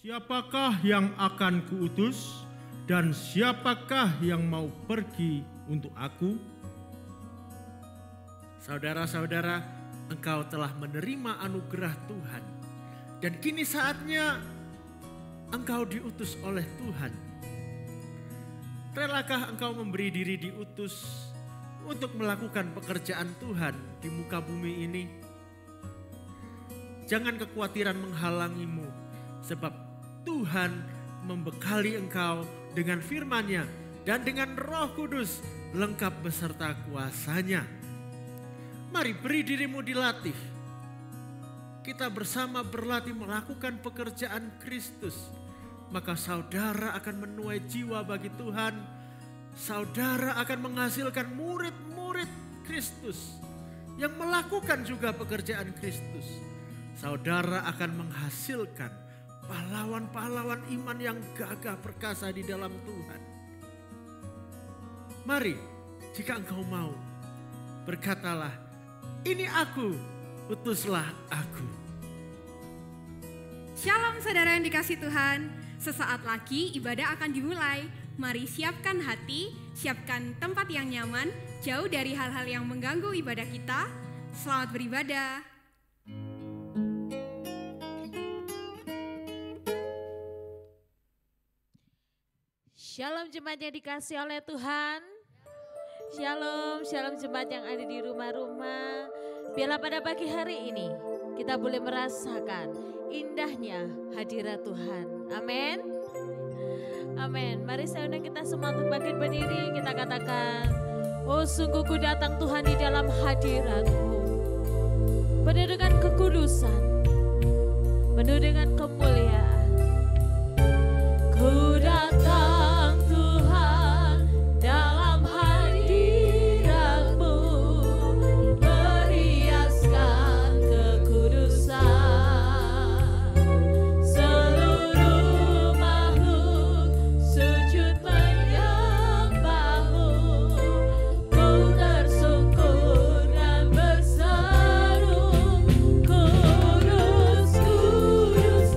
Siapakah yang akan kuutus dan siapakah yang mau pergi untuk aku? Saudara-saudara, engkau telah menerima anugerah Tuhan. Dan kini saatnya engkau diutus oleh Tuhan. Relakah engkau memberi diri diutus untuk melakukan pekerjaan Tuhan di muka bumi ini? Jangan kekhawatiran menghalangimu, sebab Tuhan membekali engkau dengan firman-Nya dan dengan Roh Kudus lengkap beserta kuasa-Nya. Mari beri dirimu dilatih. Kita bersama berlatih melakukan pekerjaan Kristus. Maka saudara akan menuai jiwa bagi Tuhan. Saudara akan menghasilkan murid-murid Kristus yang melakukan juga pekerjaan Kristus. Saudara akan menghasilkan pahlawan-pahlawan iman yang gagah perkasa di dalam Tuhan. Mari, jika engkau mau, berkatalah, "Ini aku, utuslah aku." Shalom saudara yang dikasih Tuhan, sesaat lagi ibadah akan dimulai. Mari siapkan hati, siapkan tempat yang nyaman, jauh dari hal-hal yang mengganggu ibadah kita. Selamat beribadah. Shalom jemaat yang dikasih oleh Tuhan. Shalom, shalom jemaat yang ada di rumah-rumah. Biarlah pada pagi hari ini kita boleh merasakan indahnya hadirat Tuhan. Amin. Amin. Mari saya undang kita semua untuk bangkit berdiri. Kita katakan, oh sungguh ku datang Tuhan di dalam hadirat-Mu. Penuh dengan kekudusan, penuh dengan kemuliaan. Ku datang Tuhan dalam hadirat-Mu, berhiaskan kekudusan. Seluruh makhluk sujud menyembah-Mu. Ku tersungkur dan berseru, Kudus, Kudus.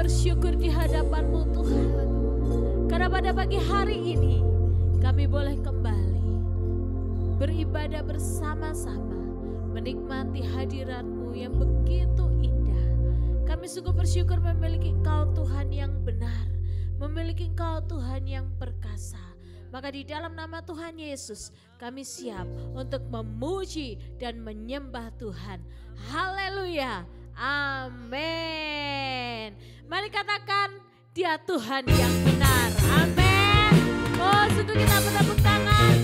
bersyukur di hadapan-Mu Tuhan. Karena pada pagi hari ini kami boleh kembali beribadah bersama-sama, menikmati hadirat-Mu yang begitu indah. Kami sungguh bersyukur memiliki Engkau Tuhan yang benar, memiliki Engkau Tuhan yang perkasa. Maka di dalam nama Tuhan Yesus kami siap untuk memuji dan menyembah Tuhan. Haleluya, amin. Mari katakan, Dia Tuhan yang benar, amin. Oh, sungguh kita bertepuk tangan.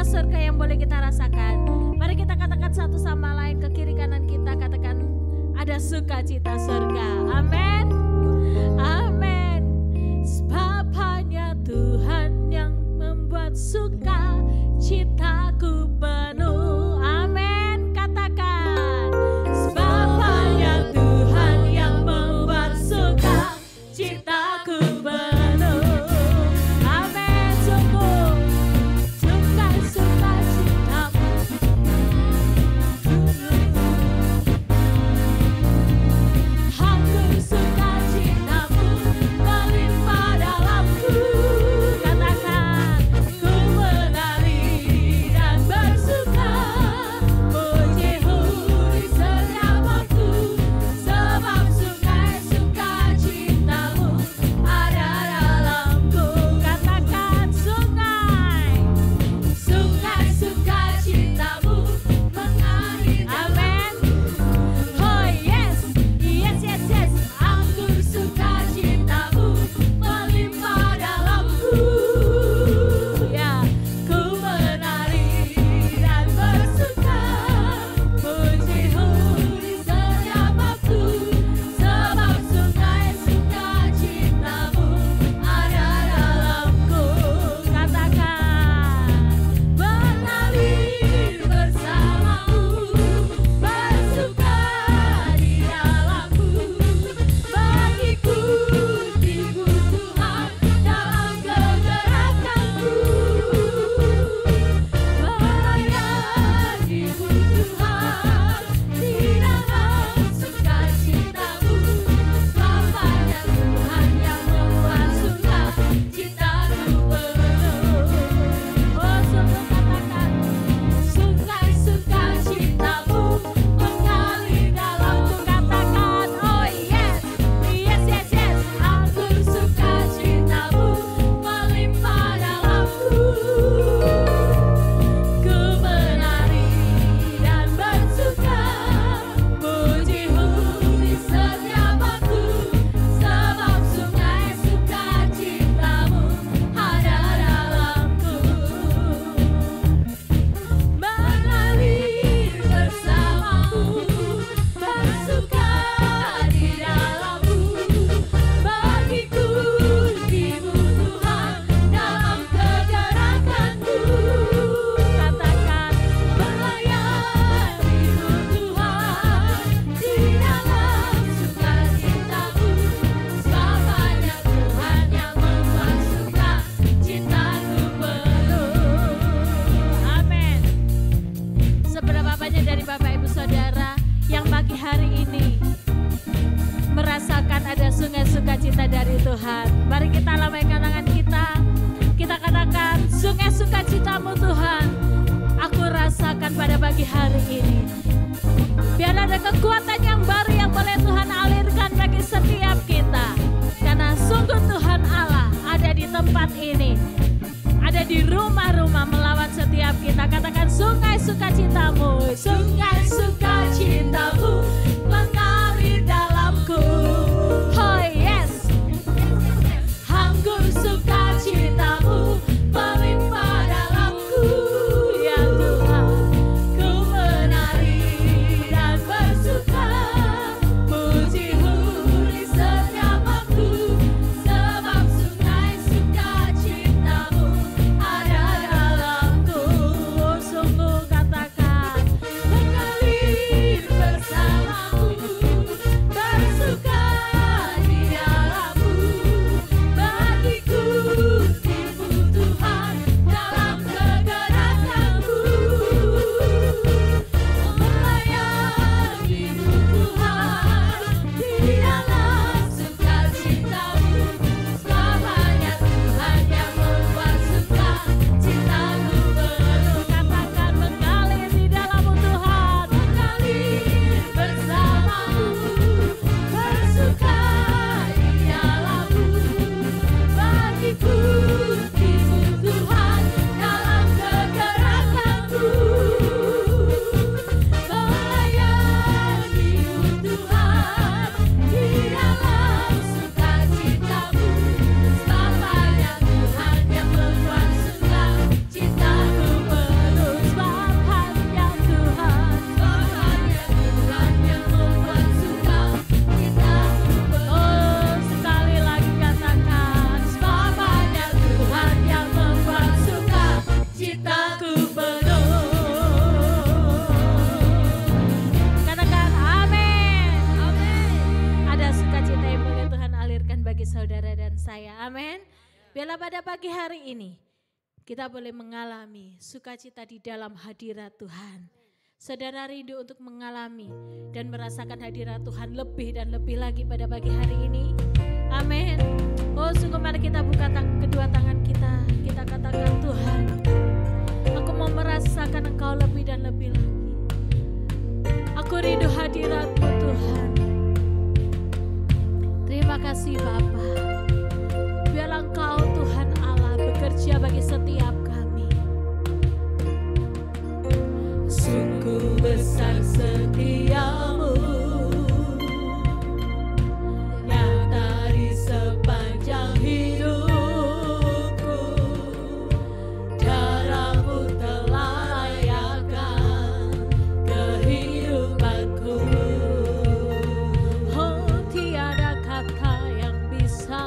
sukacita surga yang boleh kita rasakan. Mari kita katakan satu sama lain, ke kiri kanan kita katakan ada sukacita surga. Amin. Amin. Sebab hanya Tuhan yang membuat sukacitaku penuh. Amin. Katakan. Sebab hanya Tuhan yang membuat sukacitaku penuh. Amin. Sungguh sukacitamu. Hampir sukacitamu melimpah dalamku. Katakan, ku menari dan bersuka, puji-hu di setiap waktu, sebab sungai sukacitamu ada dalamku. Katakan, sungai sukacitamu mengalir. Amin. Oh yes, yes, yes, yes. Anggur sukacitamu melimpah dalamku. Ya, ku menari dan bersuka, puji-hu di setiap waktu, sebab sungai sukacitamu ada dalamku. Katakan, mengalir bersamamu, bersuka di dalamku, bagiku tibu Tuhan dalam kegerakanku, melayanimu Tuhan di dalam sukacitamu, bapaknya Tuhan yang membuat sukacitaku penuh. Oh sungguh katakan, sungai sukacitamu mengalir dalamku. Katakan, oh yes, yes, yes, yes. Anggur sukacitamu melimpah dalamku. Ku menari dan bersuka, puji-hu di setiap waktu, sebab sungai sukacitamu ada dalamku. Mengalir bersamamu, bersuka di dalammu, bagiku tibu Tuhan dalam kegerakanku. Katakan, melayanimu Tuhan di dalam sukacitamu, sebab hanya Tuhan yang membuat sukacitaku penuh. Amin. Seberapa banyak dari Bapak Ibu Saudara yang pagi hari ini merasakan ada sungai sukacita dari Tuhan? Mari kita lambaikan tangan kita. Kita katakan, sungai sukacitamu Tuhan, aku rasakan pada pagi hari ini. Biar ada kekuatan yang baru yang boleh Tuhan alirkan bagi setiap kita. Karena sungguh Tuhan Allah ada di tempat ini, ada di rumah-rumah melawat setiap kita. Katakan, sungai sukacitamu, sungai sukacitamu mengalir dalamku. Oh yes, anggur sukacitamu melimpah dalamku. Ya Tuhan, ku menari dan bersuka, puji-hu di setiap waktu, sebab sungai sukacitamu ada dalamku. Sungguh katakan, Biarlah pada pagi hari ini kita boleh mengalami sukacita di dalam hadirat Tuhan. Saudara rindu untuk mengalami dan merasakan hadirat Tuhan lebih dan lebih lagi pada pagi hari ini. Amin. Oh, sungguh mari kita buka kedua tangan kita. Kita katakan, Tuhan, aku mau merasakan Engkau lebih dan lebih lagi. Aku rindu hadirat-Mu, Tuhan. Terima kasih Bapa. Biarlah Engkau Tuhan Allah bekerja bagi setiap kami. Sungguh besar setiamu, nyata di sepanjang hidupku. Darah-Mu telah layakkan kehidupanku. Oh, tiada kata yang bisa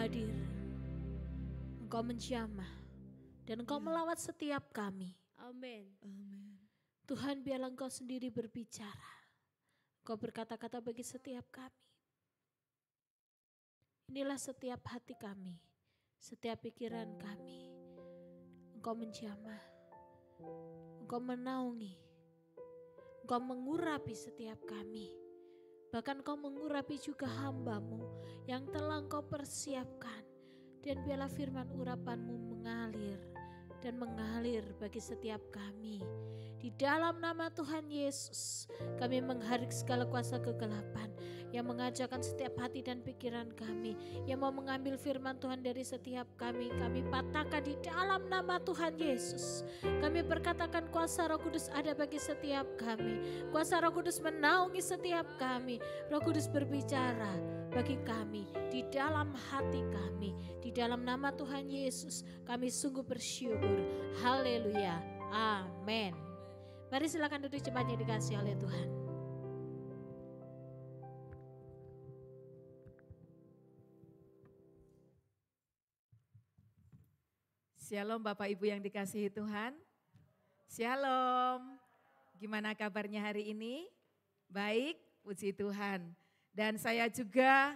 hadir. Engkau menjamah dan Engkau melawat setiap kami. Amin. Tuhan, biarlah Engkau sendiri berbicara. Engkau berkata-kata bagi setiap kami. Inilah setiap hati kami, setiap pikiran kami. Engkau menjamah, Engkau menaungi, Engkau mengurapi setiap kami. Bahkan Kau mengurapi juga hamba-Mu yang telah Kau persiapkan. Dan biarlah firman urapan-Mu mengalir dan mengalir bagi setiap kami. Di dalam nama Tuhan Yesus, kami mengharik segala kuasa kegelapan yang mengajarkan setiap hati dan pikiran kami, yang mau mengambil firman Tuhan dari setiap kami patahkan di dalam nama Tuhan Yesus. Kami berkatakan kuasa Roh Kudus ada bagi setiap kami. Kuasa Roh Kudus menaungi setiap kami. Roh Kudus berbicara bagi kami, di dalam hati kami. Di dalam nama Tuhan Yesus, kami sungguh bersyukur. Haleluya. Amin. Mari silakan duduk jemaat yang dikasihi oleh Tuhan. Shalom Bapak Ibu yang dikasihi Tuhan. Shalom. Gimana kabarnya hari ini? Baik, puji Tuhan. Dan saya juga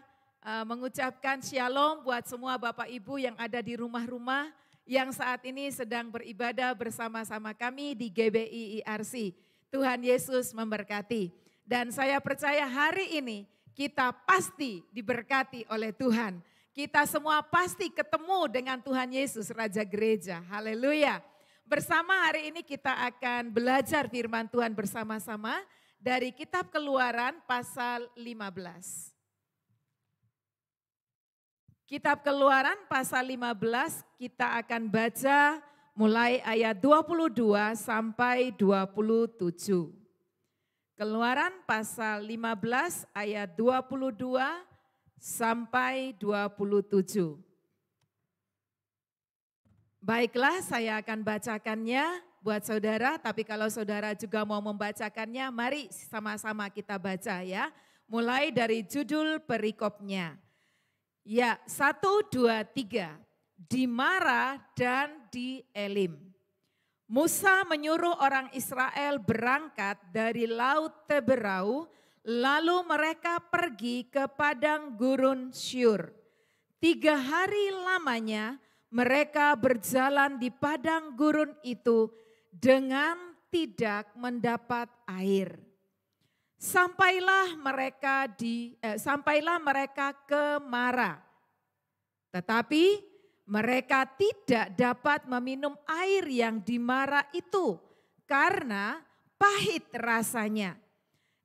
mengucapkan shalom buat semua Bapak Ibu yang ada di rumah-rumah yang saat ini sedang beribadah bersama-sama kami di GBI IRC. Tuhan Yesus memberkati. Dan saya percaya hari ini kita pasti diberkati oleh Tuhan. Kita semua pasti ketemu dengan Tuhan Yesus Raja Gereja. Haleluya. Bersama hari ini kita akan belajar firman Tuhan bersama-sama dari kitab Keluaran pasal 15. Kitab Keluaran pasal 15 kita akan baca mulai ayat 22 sampai 27. Keluaran pasal 15 ayat 22 sampai 27. Baiklah, saya akan bacakannya buat saudara, tapi kalau saudara juga mau membacakannya, mari sama-sama kita baca ya. Mulai dari judul perikopnya. Ya, 1, 2, 3. Di Mara dan di Elim. Musa menyuruh orang Israel berangkat dari Laut Teberau, lalu mereka pergi ke padang gurun Syur. 3 hari lamanya mereka berjalan di padang gurun itu dengan tidak mendapat air. Sampailah mereka ke Mara. Tetapi mereka tidak dapat meminum air yang di Mara itu karena pahit rasanya.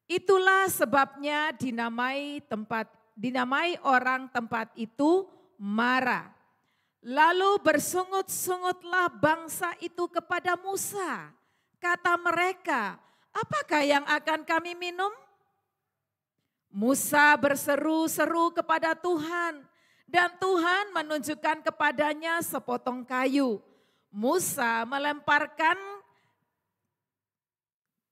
Itulah sebabnya dinamai orang tempat itu Mara. Lalu bersungut-sungutlah bangsa itu kepada Musa. Kata mereka, apakah yang akan kami minum? Musa berseru-seru kepada Tuhan dan Tuhan menunjukkan kepadanya sepotong kayu. Musa melemparkan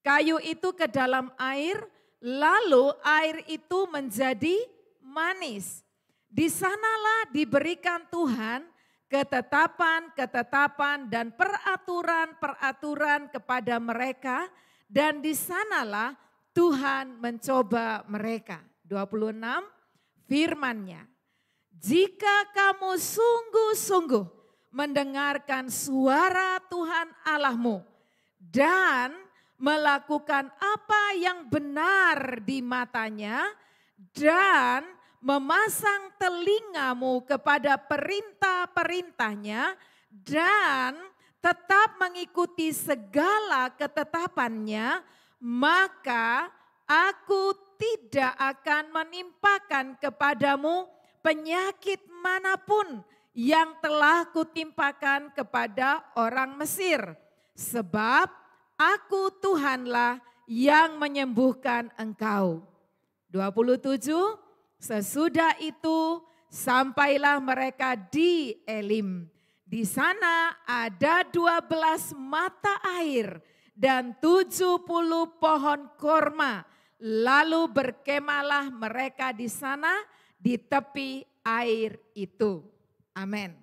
kayu itu ke dalam air, lalu air itu menjadi manis. Di sanalah diberikan Tuhan ketetapan-ketetapan dan peraturan-peraturan kepada mereka, dan di sanalah Tuhan mencoba mereka. 26 firman-Nya. Jika kamu sungguh-sungguh mendengarkan suara Tuhan Allahmu dan melakukan apa yang benar di matanya dan memasang telingamu kepada perintah-perintahnya dan tetap mengikuti segala ketetapannya, maka aku tidak akan menimpakan kepadamu penyakit manapun yang telah kutimpakan kepada orang Mesir. Sebab aku Tuhanlah yang menyembuhkan engkau. 27, sesudah itu sampailah mereka di Elim. Di sana ada 12 mata air dan 70 pohon korma. Lalu berkemalah mereka di sana di tepi air itu. Amin.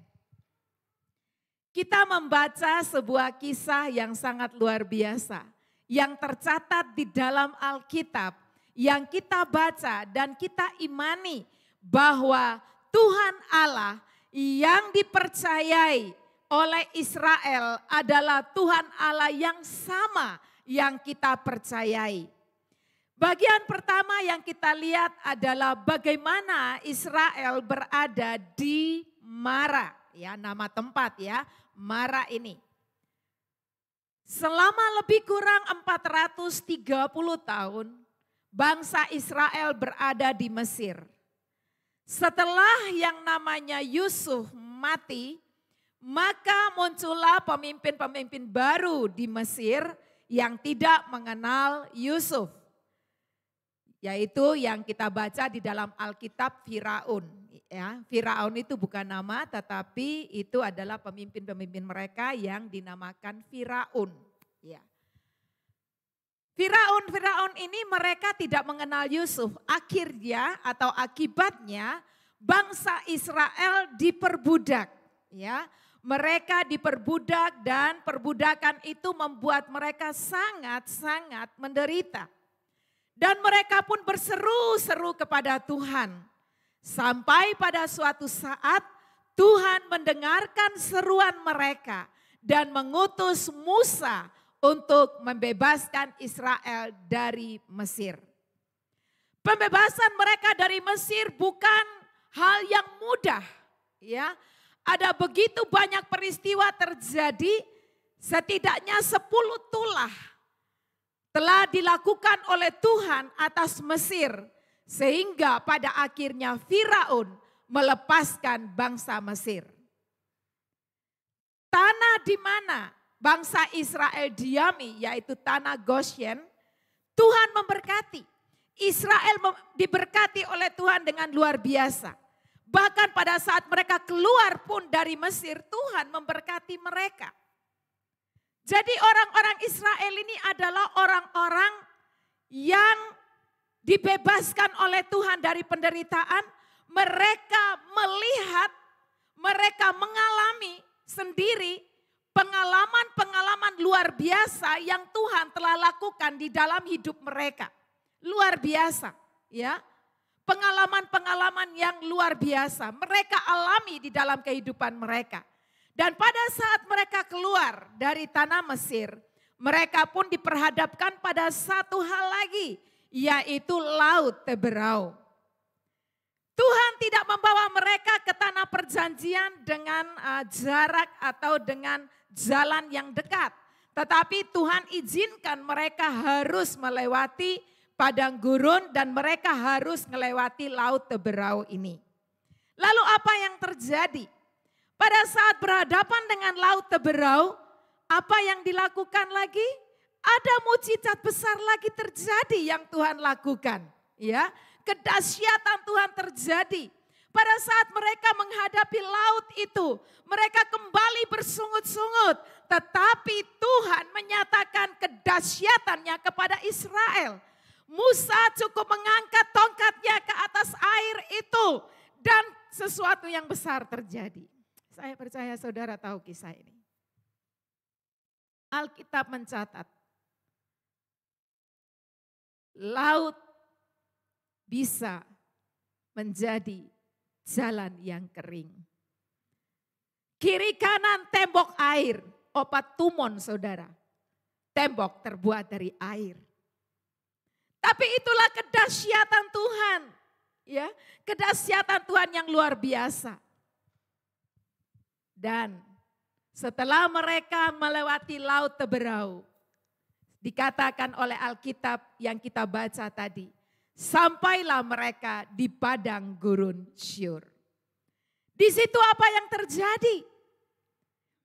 Kita membaca sebuah kisah yang sangat luar biasa. Yang tercatat di dalam Alkitab. Yang kita baca dan kita imani bahwa Tuhan Allah yang dipercayai oleh Israel adalah Tuhan Allah yang sama yang kita percayai. Bagian pertama yang kita lihat adalah bagaimana Israel berada di Mara. Ya, nama tempat ya, Mara ini. Selama lebih kurang 430 tahun, bangsa Israel berada di Mesir. Setelah yang namanya Yusuf mati, maka muncullah pemimpin-pemimpin baru di Mesir yang tidak mengenal Yusuf. Yaitu yang kita baca di dalam Alkitab Firaun. Ya, Firaun itu bukan nama, tetapi itu adalah pemimpin-pemimpin mereka yang dinamakan Firaun. Ya. Firaun ini mereka tidak mengenal Yusuf. Akhirnya atau akibatnya bangsa Israel diperbudak. Ya, mereka diperbudak dan perbudakan itu membuat mereka sangat-sangat menderita. Dan mereka pun berseru-seru kepada Tuhan. Sampai pada suatu saat Tuhan mendengarkan seruan mereka dan mengutus Musa untuk membebaskan Israel dari Mesir. Pembebasan mereka dari Mesir bukan hal yang mudah. Ya, ada begitu banyak peristiwa terjadi, setidaknya 10 tulah telah dilakukan oleh Tuhan atas Mesir, sehingga pada akhirnya Firaun melepaskan bangsa Mesir. Tanah di mana bangsa Israel diami, yaitu tanah Goshen, Tuhan memberkati. Israel diberkati oleh Tuhan dengan luar biasa. Bahkan pada saat mereka keluar pun dari Mesir, Tuhan memberkati mereka. Jadi orang-orang Israel ini adalah orang-orang yang dibebaskan oleh Tuhan dari penderitaan. Mereka melihat, mereka mengalami sendiri pengalaman-pengalaman luar biasa yang Tuhan telah lakukan di dalam hidup mereka. Luar biasa, ya. Pengalaman-pengalaman yang luar biasa mereka alami di dalam kehidupan mereka. Dan pada saat mereka keluar dari tanah Mesir, mereka pun diperhadapkan pada satu hal lagi, yaitu Laut Teberau. Tuhan tidak membawa mereka ke tanah perjanjian dengan jarak atau dengan jalan yang dekat. Tetapi Tuhan izinkan mereka harus melewati padang gurun dan mereka harus melewati Laut Teberau ini. Lalu apa yang terjadi? Pada saat berhadapan dengan Laut Teberau, apa yang dilakukan lagi? Ada mukjizat besar lagi terjadi yang Tuhan lakukan. Ya, kedahsyatan Tuhan terjadi. Pada saat mereka menghadapi laut itu, mereka kembali bersungut-sungut. Tetapi Tuhan menyatakan kedahsyatannya kepada Israel. Musa cukup mengangkat tongkatnya ke atas air itu dan sesuatu yang besar terjadi. Saya percaya saudara tahu kisah ini. Alkitab mencatat, laut bisa menjadi jalan yang kering. Kiri kanan tembok air, opat tumon saudara. Tembok terbuat dari air. Tapi itulah kedahsyatan Tuhan. Ya, kedahsyatan Tuhan yang luar biasa. Dan setelah mereka melewati Laut Teberau, dikatakan oleh Alkitab yang kita baca tadi, sampailah mereka di padang gurun Syur. Di situ apa yang terjadi?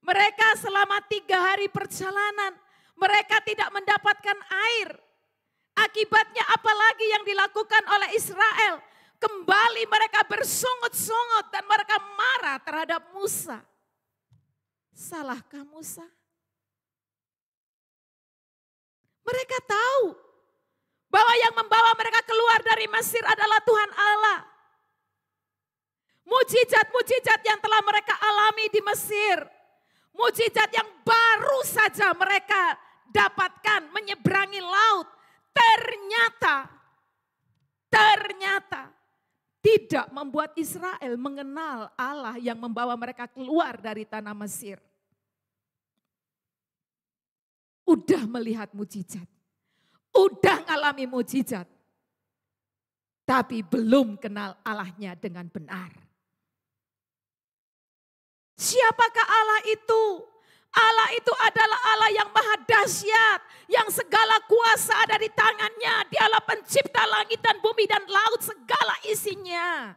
Mereka selama 3 hari perjalanan, mereka tidak mendapatkan air. Akibatnya apalagi yang dilakukan oleh Israel? Kembali mereka bersungut-sungut dan mereka marah terhadap Musa. Salahkah Musa? Mereka tahu bahwa yang membawa mereka keluar dari Mesir adalah Tuhan Allah. Mujizat-mujizat yang telah mereka alami di Mesir. Mujizat yang baru saja mereka dapatkan menyeberangi laut. Ternyata tidak membuat Israel mengenal Allah yang membawa mereka keluar dari tanah Mesir. Udah melihat mujizat. udah ngalami mujizat, tapi belum kenal Allahnya dengan benar. Siapakah Allah itu? Allah itu adalah Allah yang maha dahsyat, yang segala kuasa ada di tangannya. Dialah pencipta langit dan bumi dan laut segala isinya.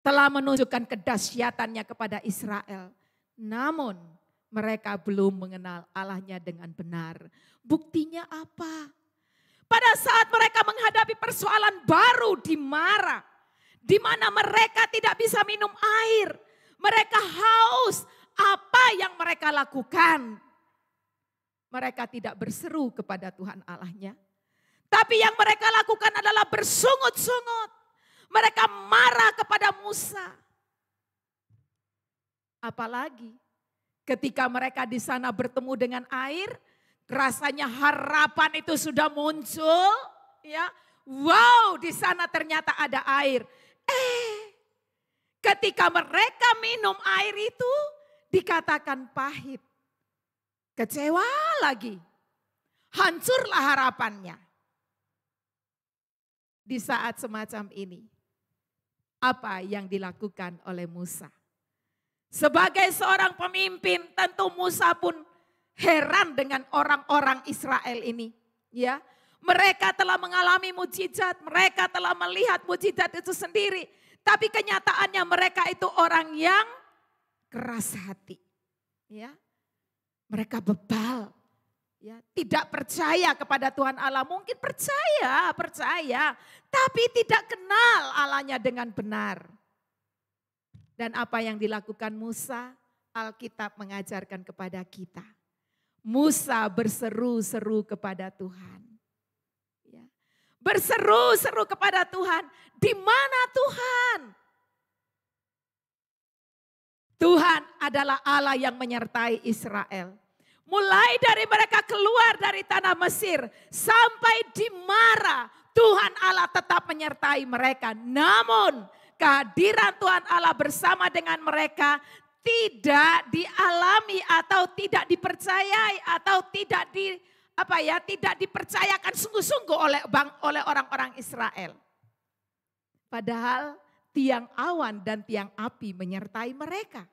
Telah menunjukkan kedahsyatannya kepada Israel. Namun mereka belum mengenal Allahnya dengan benar. Buktinya apa? Pada saat mereka menghadapi persoalan baru di Mara, di mana mereka tidak bisa minum air, mereka haus. Apa yang mereka lakukan? Mereka tidak berseru kepada Tuhan Allahnya. Tapi yang mereka lakukan adalah bersungut-sungut. Mereka marah kepada Musa. Apalagi ketika mereka di sana bertemu dengan air, rasanya harapan itu sudah muncul. Ya, wow, di sana ternyata ada air. Ketika mereka minum air itu, dikatakan pahit. Kecewa lagi. Hancurlah harapannya. Di saat semacam ini, apa yang dilakukan oleh Musa? Sebagai seorang pemimpin, tentu Musa pun heran dengan orang-orang Israel ini. Ya, mereka telah mengalami mujizat, mereka telah melihat mujizat itu sendiri. Tapi kenyataannya mereka itu orang yang keras hati, ya, mereka bebal, ya, tidak percaya kepada Tuhan Allah. Mungkin percaya, tapi tidak kenal Allahnya dengan benar. Dan apa yang dilakukan Musa, Alkitab mengajarkan kepada kita. Musa berseru-seru kepada Tuhan, ya, berseru-seru kepada Tuhan. Di mana Tuhan? Tuhan adalah Allah yang menyertai Israel. Mulai dari mereka keluar dari tanah Mesir sampai di Mara, Tuhan Allah tetap menyertai mereka. Namun kehadiran Tuhan Allah bersama dengan mereka tidak dialami atau tidak dipercayai atau tidak dipercayakan sungguh-sungguh oleh orang-orang Israel. Padahal tiang awan dan tiang api menyertai mereka.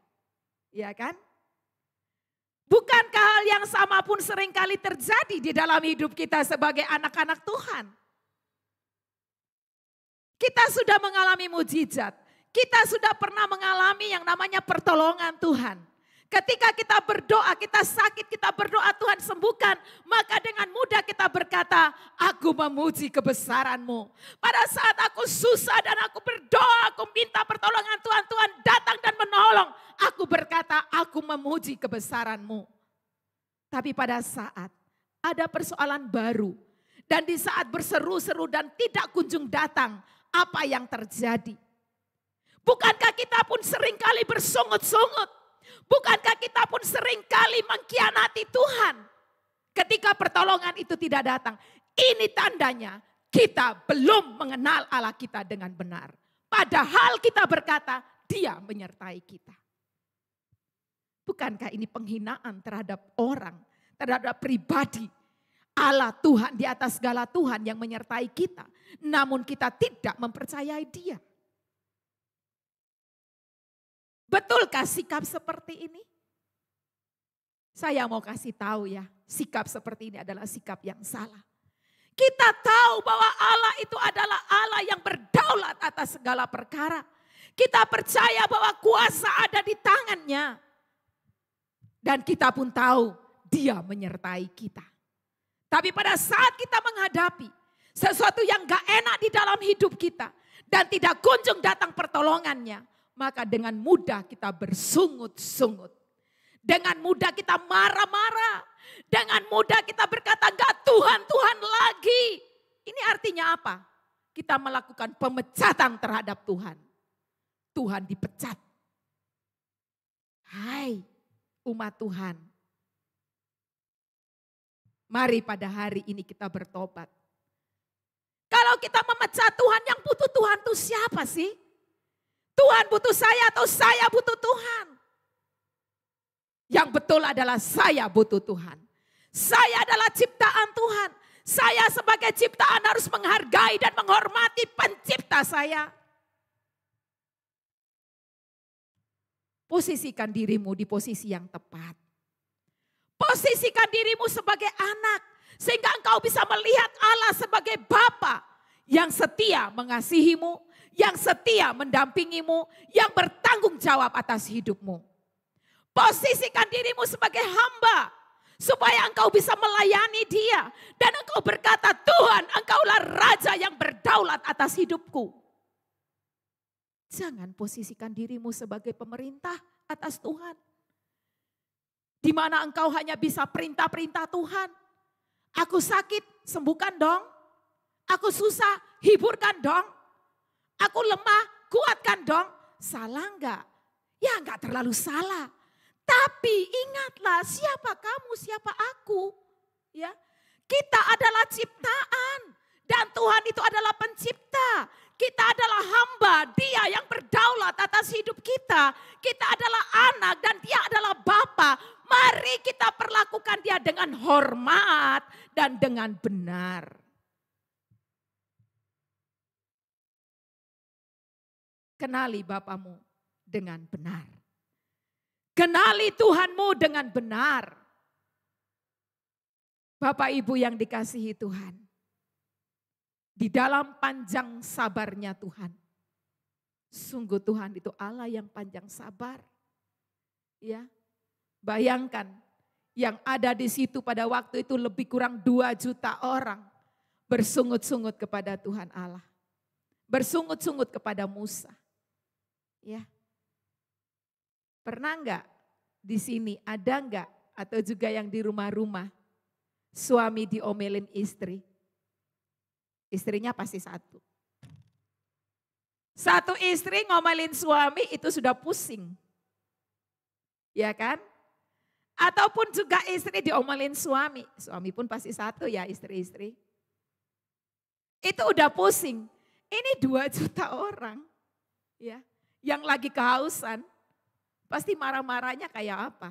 Ya kan? Bukankah hal yang sama pun seringkali terjadi di dalam hidup kita sebagai anak-anak Tuhan? Kita sudah mengalami mujizat. Kita sudah pernah mengalami yang namanya pertolongan Tuhan. Ketika kita berdoa, kita sakit, kita berdoa Tuhan sembuhkan. Maka dengan mudah kita berkata, aku memuji kebesaran-Mu. Pada saat aku susah dan aku berdoa, aku minta pertolongan Tuhan. Tuhan datang dan menolong. Aku berkata, aku memuji kebesaran-Mu. Tapi pada saat ada persoalan baru. Dan di saat berseru-seru dan tidak kunjung datang, apa yang terjadi? Bukankah kita pun seringkali bersungut-sungut? Bukankah kita pun seringkali mengkhianati Tuhan ketika pertolongan itu tidak datang? Ini tandanya kita belum mengenal Allah kita dengan benar. Padahal kita berkata, Dia menyertai kita. Bukankah ini penghinaan terhadap orang, terhadap pribadi? Allah Tuhan di atas segala Tuhan yang menyertai kita. Namun kita tidak mempercayai Dia. Betulkah sikap seperti ini? Saya mau kasih tahu ya, sikap seperti ini adalah sikap yang salah. Kita tahu bahwa Allah itu adalah Allah yang berdaulat atas segala perkara. Kita percaya bahwa kuasa ada di tangannya. Dan kita pun tahu Dia menyertai kita. Tapi pada saat kita menghadapi sesuatu yang gak enak di dalam hidup kita. Dan tidak kunjung datang pertolongannya. Maka dengan mudah kita bersungut-sungut. Dengan mudah kita marah-marah. Dengan mudah kita berkata, enggak Tuhan, Tuhan lagi. Ini artinya apa? Kita melakukan pemecatan terhadap Tuhan. Tuhan dipecat. Hai umat Tuhan. Mari pada hari ini kita bertobat. Kalau kita memecat Tuhan, yang butuh Tuhan itu siapa sih? Tuhan butuh saya atau saya butuh Tuhan? Yang betul adalah saya butuh Tuhan. Saya adalah ciptaan Tuhan. Saya sebagai ciptaan harus menghargai dan menghormati pencipta saya. Posisikan dirimu di posisi yang tepat. Posisikan dirimu sebagai anak. Sehingga engkau bisa melihat Allah sebagai Bapa yang setia mengasihimu, yang setia mendampingimu, yang bertanggung jawab atas hidupmu. Posisikan dirimu sebagai hamba, supaya engkau bisa melayani Dia. Dan engkau berkata, Tuhan, engkaulah Raja yang berdaulat atas hidupku. Jangan posisikan dirimu sebagai pemerintah atas Tuhan. Di mana engkau hanya bisa perintah-perintah Tuhan. Aku sakit, sembuhkan dong. Aku susah, hiburkan dong. Aku lemah, kuatkan dong. Salah enggak? Ya enggak terlalu salah. Tapi ingatlah siapa kamu, siapa aku. Ya, kita adalah ciptaan dan Tuhan itu adalah pencipta. Kita adalah hamba, Dia yang berdaulat atas hidup kita. Kita adalah anak dan Dia adalah Bapa. Mari kita perlakukan Dia dengan hormat dan dengan benar. Kenali Bapamu dengan benar. Kenali Tuhanmu dengan benar. Bapak Ibu yang dikasihi Tuhan. Di dalam panjang sabarnya Tuhan. Sungguh Tuhan itu Allah yang panjang sabar. Ya, bayangkan yang ada di situ pada waktu itu lebih kurang 2 juta orang. Bersungut-sungut kepada Tuhan Allah. Bersungut-sungut kepada Musa. Ya. Pernah enggak di sini, ada enggak atau juga yang di rumah-rumah suami diomelin istri? Istrinya pasti satu. Satu istri ngomelin suami itu sudah pusing. Ya kan? Ataupun juga istri diomelin suami. Suami pun pasti satu ya istri-istri. Itu udah pusing. Ini 2 juta orang. Ya, yang lagi kehausan. Pasti marah-marahnya kayak apa?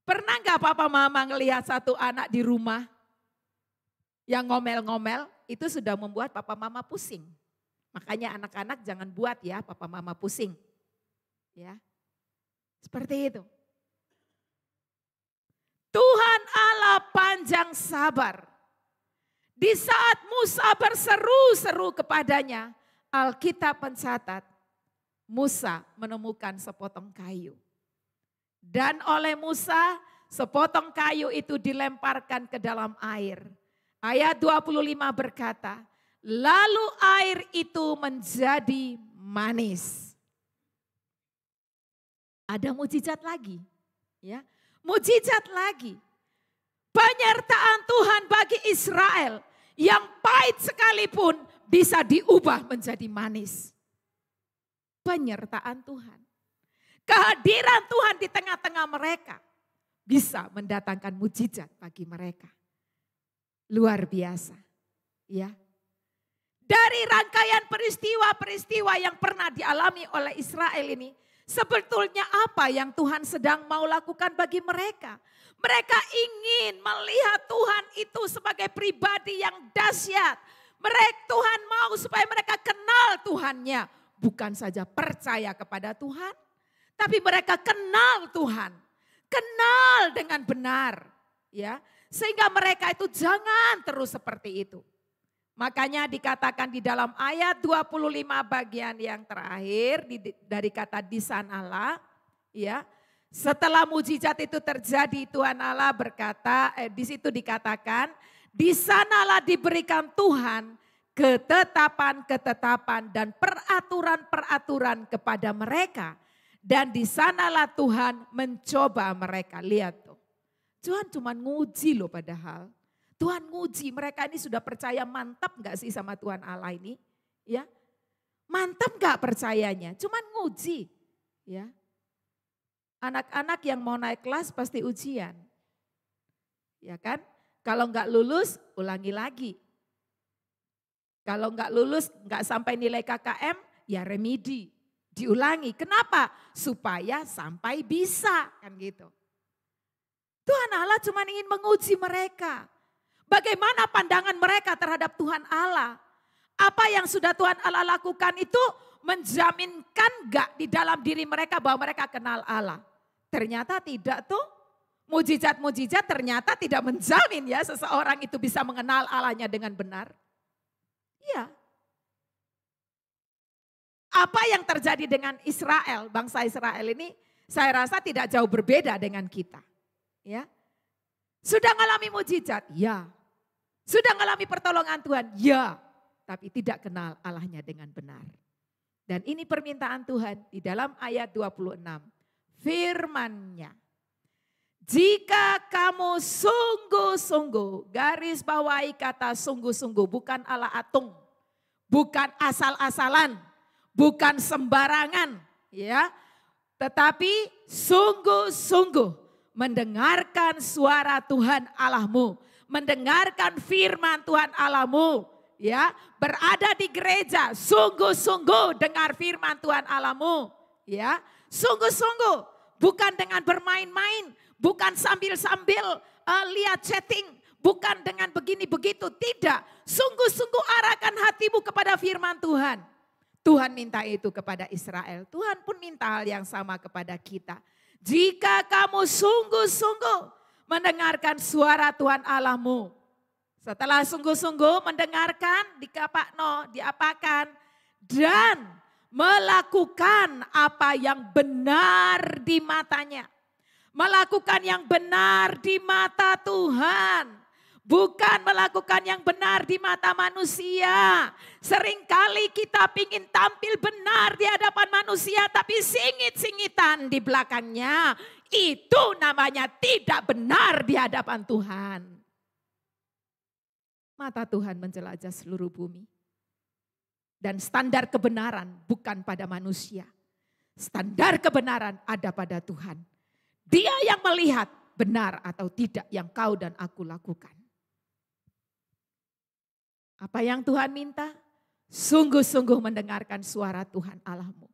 Pernah enggak papa mama ngelihat satu anak di rumah yang ngomel-ngomel, itu sudah membuat papa mama pusing. Makanya anak-anak jangan buat ya papa mama pusing. Ya. Seperti itu. Tuhan Allah panjang sabar. Di saat Musa berseru-seru kepadanya, Alkitab mencatat, Musa menemukan sepotong kayu. Dan oleh Musa, sepotong kayu itu dilemparkan ke dalam air. Ayat 25 berkata, lalu air itu menjadi manis. Ada mujizat lagi. Ya, mujizat lagi. Penyertaan Tuhan bagi Israel yang pahit sekalipun bisa diubah menjadi manis. Penyertaan Tuhan. Kehadiran Tuhan di tengah-tengah mereka bisa mendatangkan mujizat bagi mereka. Luar biasa. Ya. Dari rangkaian peristiwa-peristiwa yang pernah dialami oleh Israel ini, sebetulnya apa yang Tuhan sedang mau lakukan bagi mereka? Mereka ingin melihat Tuhan itu sebagai pribadi yang dahsyat. Tuhan mau supaya mereka kenal Tuhannya. Bukan saja percaya kepada Tuhan, tapi mereka kenal Tuhan. Kenal dengan benar. Ya, sehingga mereka itu jangan terus seperti itu. Makanya dikatakan di dalam ayat 25 bagian yang terakhir dari kata di sanalah, ya. Setelah mujizat itu terjadi, Tuhan Allah berkata, di situ dikatakan, di sanalah diberikan Tuhan ketetapan-ketetapan dan peraturan-peraturan kepada mereka. Dan di sanalah Tuhan mencoba mereka. Lihat tuh, Tuhan cuma nguji loh padahal. Tuhan nguji, mereka ini sudah percaya mantap gak sih sama Tuhan Allah ini? Ya, mantap gak percayanya? Cuman nguji. Ya, anak-anak yang mau naik kelas pasti ujian. Ya kan? Kalau gak lulus, ulangi lagi. Kalau gak lulus, gak sampai nilai KKM, ya remedi. Diulangi. Kenapa? Supaya sampai bisa. Kan gitu. Tuhan Allah cuma ingin menguji mereka. Bagaimana pandangan mereka terhadap Tuhan Allah. Apa yang sudah Tuhan Allah lakukan itu menjaminkan gak di dalam diri mereka bahwa mereka kenal Allah. Ternyata tidak tuh. Mujizat-mujizat ternyata tidak menjamin ya seseorang itu bisa mengenal Allahnya dengan benar. Iya. Apa yang terjadi dengan Israel, bangsa Israel ini saya rasa tidak jauh berbeda dengan kita. Ya. Sudah mengalami mujizat? Ya. Sudah mengalami pertolongan Tuhan? Ya. Tapi tidak kenal Allahnya dengan benar. Dan ini permintaan Tuhan di dalam ayat 26. Firman-Nya. Jika kamu sungguh-sungguh, garis bawahi kata sungguh-sungguh, bukan ala atung, bukan asal-asalan, bukan sembarangan, ya. Tetapi sungguh-sungguh mendengarkan suara Tuhan Allahmu, mendengarkan firman Tuhan Allahmu, ya. Berada di gereja, sungguh-sungguh dengar firman Tuhan Allahmu, ya. Sungguh-sungguh, bukan dengan bermain-main, bukan sambil-sambil lihat chatting, bukan dengan begini begitu, tidak. Sungguh-sungguh arahkan hatimu kepada firman Tuhan. Tuhan minta itu kepada Israel, Tuhan pun minta hal yang sama kepada kita. Jika kamu sungguh-sungguh mendengarkan suara Tuhan Allahmu. Setelah sungguh-sungguh mendengarkan, diapakan, dan melakukan apa yang benar di matanya. Melakukan yang benar di mata Tuhan. Bukan melakukan yang benar di mata manusia. Seringkali kita ingin tampil benar di hadapan manusia, tapi singit-singitan di belakangnya. Itu namanya tidak benar di hadapan Tuhan. Mata Tuhan menjelajah seluruh bumi. Dan standar kebenaran bukan pada manusia. Standar kebenaran ada pada Tuhan. Dia yang melihat benar atau tidak yang kau dan aku lakukan. Apa yang Tuhan minta? Sungguh-sungguh mendengarkan suara Tuhan Allahmu.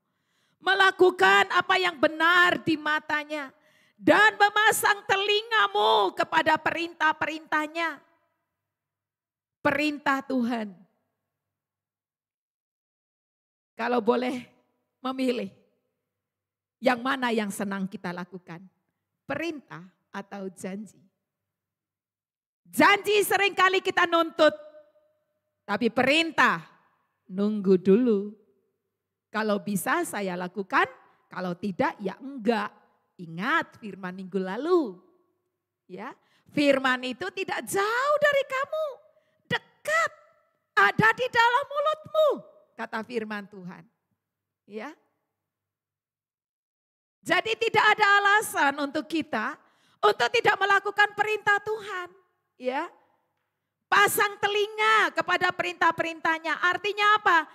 Melakukan apa yang benar di matanya. Dan memasang telingamu kepada perintah-perintahnya. Perintah Tuhan. Kalau boleh memilih, yang mana yang senang kita lakukan? Perintah atau janji? Janji seringkali kita nuntut, tapi perintah nunggu dulu. Kalau bisa saya lakukan, kalau tidak ya enggak. Ingat firman minggu lalu. Ya, firman itu tidak jauh dari kamu, dekat, ada di dalam mulutmu, kata firman Tuhan. Ya. Jadi tidak ada alasan untuk kita untuk tidak melakukan perintah Tuhan. Ya. Pasang telinga kepada perintah-perintahnya. Artinya apa?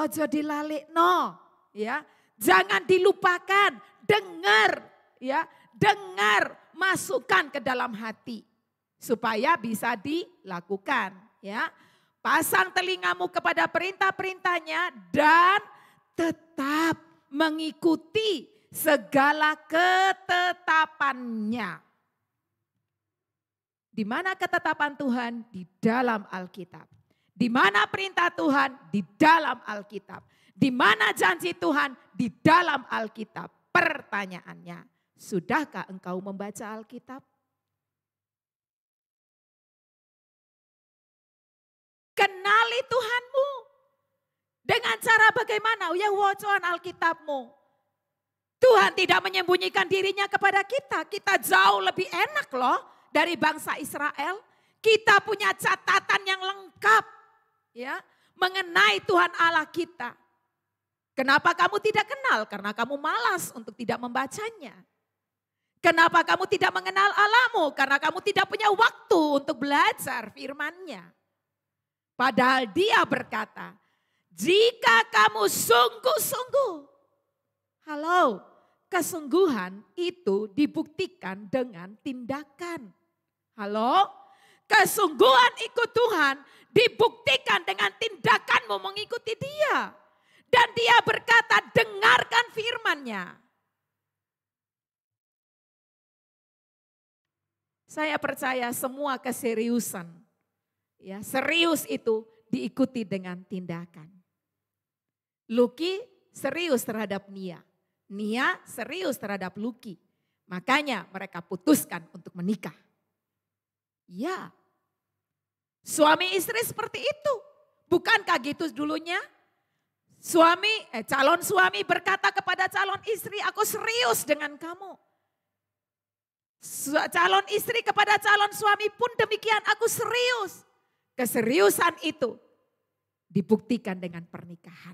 Ojo dilalikno, ya. Jangan dilupakan, dengar, ya. Dengar, masukkan ke dalam hati supaya bisa dilakukan, ya. Pasang telingamu kepada perintah-perintahnya dan tetap mengikuti segala ketetapannya. Di mana ketetapan Tuhan? Di dalam Alkitab. Di mana perintah Tuhan? Di dalam Alkitab. Di mana janji Tuhan? Di dalam Alkitab. Pertanyaannya, sudahkah engkau membaca Alkitab? Kenali Tuhanmu. Dengan cara bagaimana? Ya wacoan Alkitabmu. Tuhan tidak menyembunyikan dirinya kepada kita. Kita jauh lebih enak loh dari bangsa Israel. Kita punya catatan yang lengkap ya mengenai Tuhan Allah kita. Kenapa kamu tidak kenal? Karena kamu malas untuk tidak membacanya. Kenapa kamu tidak mengenal Allahmu? Karena kamu tidak punya waktu untuk belajar firman-Nya. Padahal Dia berkata, jika kamu sungguh-sungguh, halo, kesungguhan itu dibuktikan dengan tindakan. Halo, kesungguhan ikut Tuhan dibuktikan dengan tindakanmu mengikuti Dia. Dan Dia berkata, dengarkan firman-Nya. Saya percaya semua keseriusan, ya, serius itu diikuti dengan tindakan. Luki serius terhadap Nia. Nia serius terhadap Luki. Makanya mereka putuskan untuk menikah. Ya, suami istri seperti itu. Bukankah gitu dulunya? Calon suami berkata kepada calon istri, aku serius dengan kamu. Calon istri kepada calon suami pun demikian, aku serius. Keseriusan itu dibuktikan dengan pernikahan.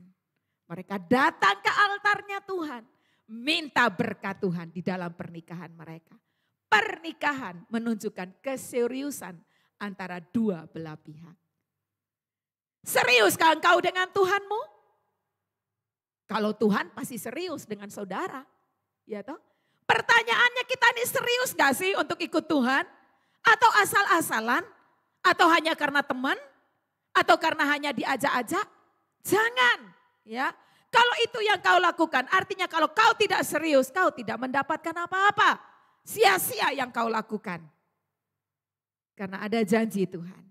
Mereka datang ke altarnya Tuhan, minta berkat Tuhan di dalam pernikahan mereka. Pernikahan menunjukkan keseriusan antara dua belah pihak. Seriuskah engkau dengan Tuhanmu? Kalau Tuhan pasti serius dengan saudara, ya toh? Pertanyaannya, kita ini serius gak sih untuk ikut Tuhan? Atau asal-asalan? Atau hanya karena teman? Atau karena hanya diajak-ajak? Jangan, ya. Kalau itu yang kau lakukan, artinya kalau kau tidak serius, kau tidak mendapatkan apa-apa. Sia-sia yang kau lakukan. Karena ada janji Tuhan.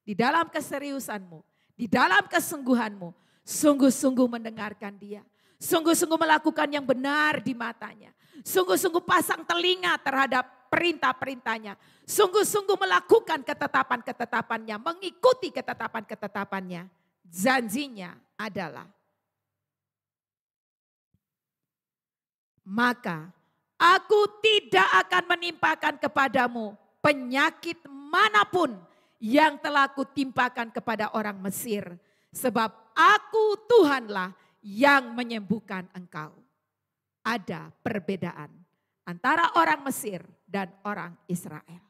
Di dalam keseriusanmu, di dalam kesungguhanmu, sungguh-sungguh mendengarkan Dia. Sungguh-sungguh melakukan yang benar di matanya. Sungguh-sungguh pasang telinga terhadap perintah-perintahnya. Sungguh-sungguh melakukan ketetapan-ketetapannya, mengikuti ketetapan-ketetapannya. Janjinya adalah, maka aku tidak akan menimpakan kepadamu penyakit manapun yang telah kutimpakan kepada orang Mesir. Sebab aku Tuhanlah yang menyembuhkan engkau. Ada perbedaan antara orang Mesir dan orang Israel.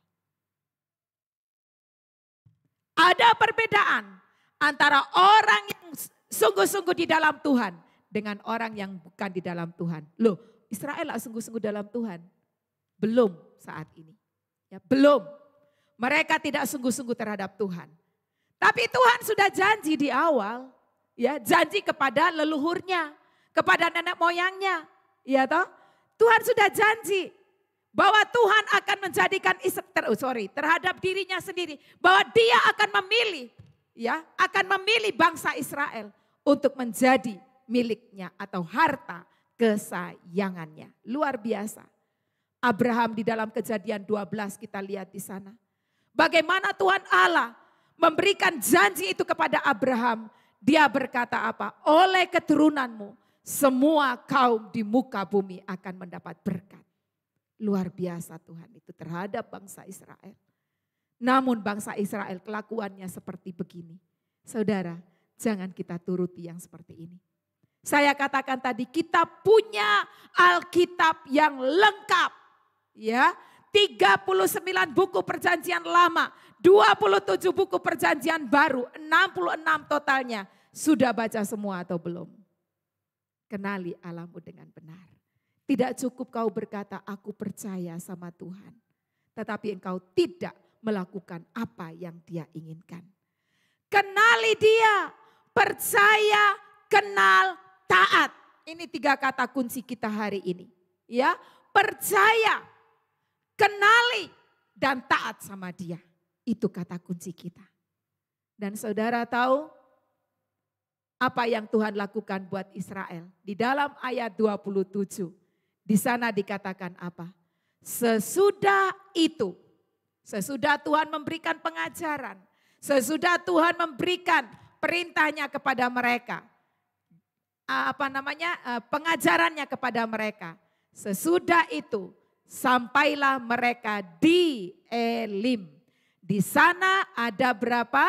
Ada perbedaan antara orang yang sungguh-sungguh di dalam Tuhan dengan orang yang bukan di dalam Tuhan. Loh, Israel sungguh-sungguh dalam Tuhan? Belum saat ini. Ya, belum. Mereka tidak sungguh-sungguh terhadap Tuhan. Tapi Tuhan sudah janji di awal, ya, janji kepada leluhurnya, kepada nenek moyangnya, ya toh? Tuhan sudah janji bahwa Tuhan akan menjadikan terhadap dirinya sendiri, bahwa Dia akan memilih, ya, akan memilih bangsa Israel untuk menjadi miliknya atau harta kesayangannya. Luar biasa. Abraham di dalam Kejadian 12 kita lihat di sana. Bagaimana Tuhan Allah memberikan janji itu kepada Abraham. Dia berkata apa? Oleh keturunanmu semua kaum di muka bumi akan mendapat berkat. Luar biasa Tuhan itu terhadap bangsa Israel. Namun bangsa Israel kelakuannya seperti begini. Saudara, jangan kita turuti yang seperti ini. Saya katakan tadi, kita punya Alkitab yang lengkap. Ya, 39 buku perjanjian lama, 27 buku perjanjian baru, 66 totalnya. Sudah baca semua atau belum? Kenali Allahmu dengan benar. Tidak cukup kau berkata, aku percaya sama Tuhan. Tetapi engkau tidak melakukan apa yang Dia inginkan. Kenali Dia, percaya, kenal, taat. Ini 3 kata kunci kita hari ini. Ya, percaya, kenali, dan taat sama Dia. Itu kata kunci kita. Dan saudara tahu apa yang Tuhan lakukan buat Israel? Di dalam ayat 27, di sana dikatakan apa? Sesudah itu, sesudah Tuhan memberikan pengajaran, sesudah Tuhan memberikan perintahnya kepada mereka, pengajarannya kepada mereka. Sesudah itu sampailah mereka di Elim. Di sana ada berapa?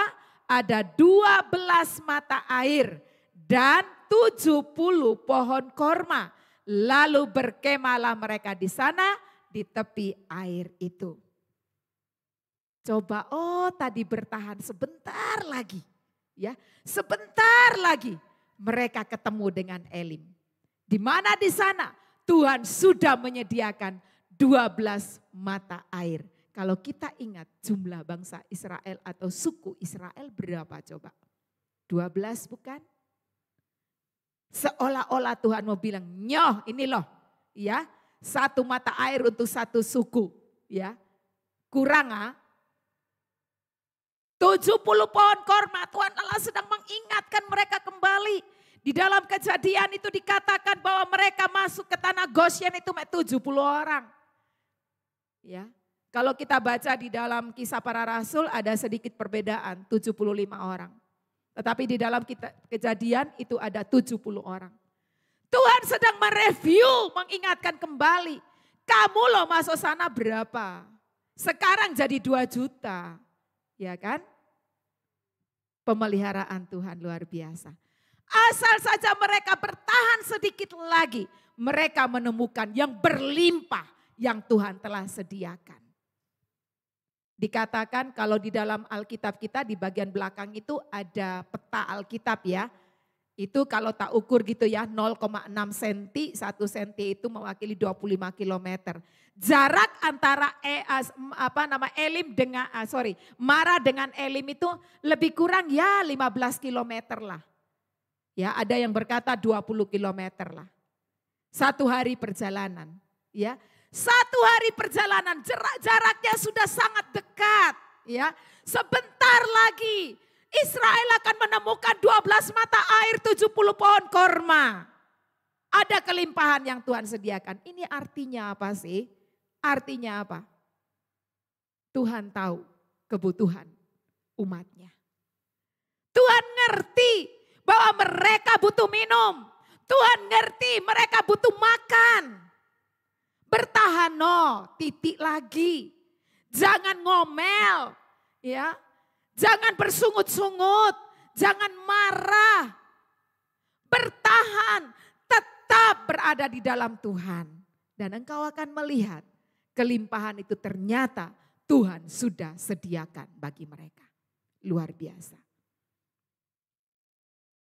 Ada 12 mata air dan 70 pohon korma. Lalu berkemahlah mereka di sana di tepi air itu. Coba, tadi bertahan sebentar lagi. Ya, sebentar lagi mereka ketemu dengan Elim. Di mana di sana Tuhan sudah menyediakan 12 mata air. Kalau kita ingat jumlah bangsa Israel atau suku Israel berapa coba? 12 bukan? Seolah-olah Tuhan mau bilang, nyoh ini loh, ya, 1 mata air untuk 1 suku, ya. Kurang 70 pohon korma, Tuhan Allah sedang mengingatkan mereka kembali. Di dalam Kejadian itu dikatakan bahwa mereka masuk ke tanah Goshen itu 70 orang. Ya, kalau kita baca di dalam Kisah Para Rasul ada sedikit perbedaan, 75 orang. Tetapi di dalam Kejadian itu ada 70 orang. Tuhan sedang mereview, mengingatkan kembali. Kamu loh masuk sana berapa? Sekarang jadi 2 juta. Ya kan? Pemeliharaan Tuhan luar biasa. Asal saja mereka bertahan sedikit lagi, mereka menemukan yang berlimpah yang Tuhan telah sediakan. Dikatakan kalau di dalam Alkitab kita di bagian belakang itu ada peta Alkitab ya. Itu kalau tak ukur gitu ya 0,6 cm, 1 cm itu mewakili 25 km. Jarak antara Mara dengan Elim itu lebih kurang ya 15 km lah. Ya, ada yang berkata 20 km lah. 1 hari perjalanan, ya. 1 hari perjalanan, jaraknya sudah sangat dekat, ya. Sebentar lagi Israel akan menemukan 12 mata air, 70 pohon korma. Ada kelimpahan yang Tuhan sediakan. Ini artinya apa sih? Artinya apa? Tuhan tahu kebutuhan umatnya. Tuhan ngerti bahwa mereka butuh minum. Tuhan ngerti mereka butuh makan. Bertahan titik lagi. Jangan ngomel, ya. Jangan bersungut-sungut, jangan marah. Bertahan, tetap berada di dalam Tuhan. Dan engkau akan melihat kelimpahan itu ternyata Tuhan sudah sediakan bagi mereka. Luar biasa.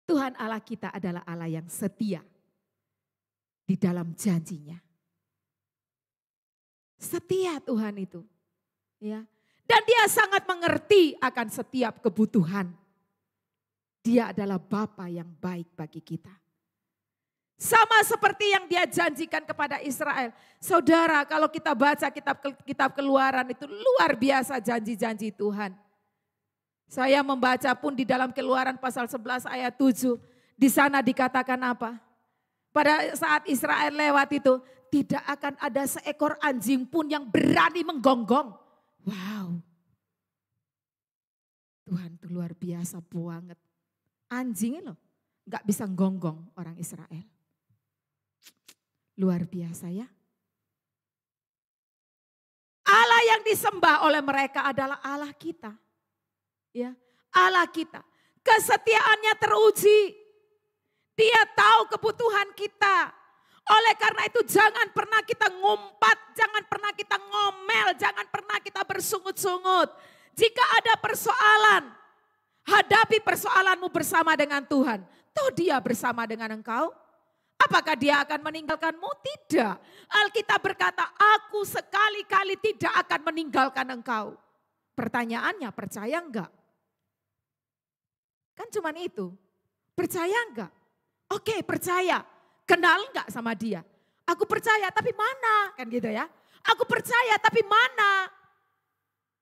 Tuhan Allah kita adalah Allah yang setia di dalam janjinya. Setia Tuhan itu. Ya. Dan dia sangat mengerti akan setiap kebutuhan. Dia adalah Bapa yang baik bagi kita. Sama seperti yang dia janjikan kepada Israel. Saudara, kalau kita baca kitab Keluaran itu luar biasa janji-janji Tuhan. Saya membaca pun di dalam Keluaran pasal 11 ayat 7. Di sana dikatakan apa? Pada saat Israel lewat itu, tidak akan ada seekor anjing pun yang berani menggonggong. Wow. Tuhan itu luar biasa banget. Anjingnya loh, gak bisa gonggong orang Israel. Luar biasa ya. Allah yang disembah oleh mereka adalah Allah kita. Ya, Allah kita. Kesetiaannya teruji. Dia tahu kebutuhan kita. Oleh karena itu jangan pernah kita ngumpat, jangan pernah kita ngomel, jangan pernah kita bersungut-sungut. Jika ada persoalan, hadapi persoalanmu bersama dengan Tuhan. Toh dia bersama dengan engkau. Apakah dia akan meninggalkanmu? Tidak. Alkitab berkata, aku sekali-kali tidak akan meninggalkan engkau. Pertanyaannya, percaya enggak? Kan cuman itu. Percaya enggak? Oke, percaya. Kenal enggak sama dia? Aku percaya, tapi mana? Kan gitu ya. Aku percaya, tapi mana?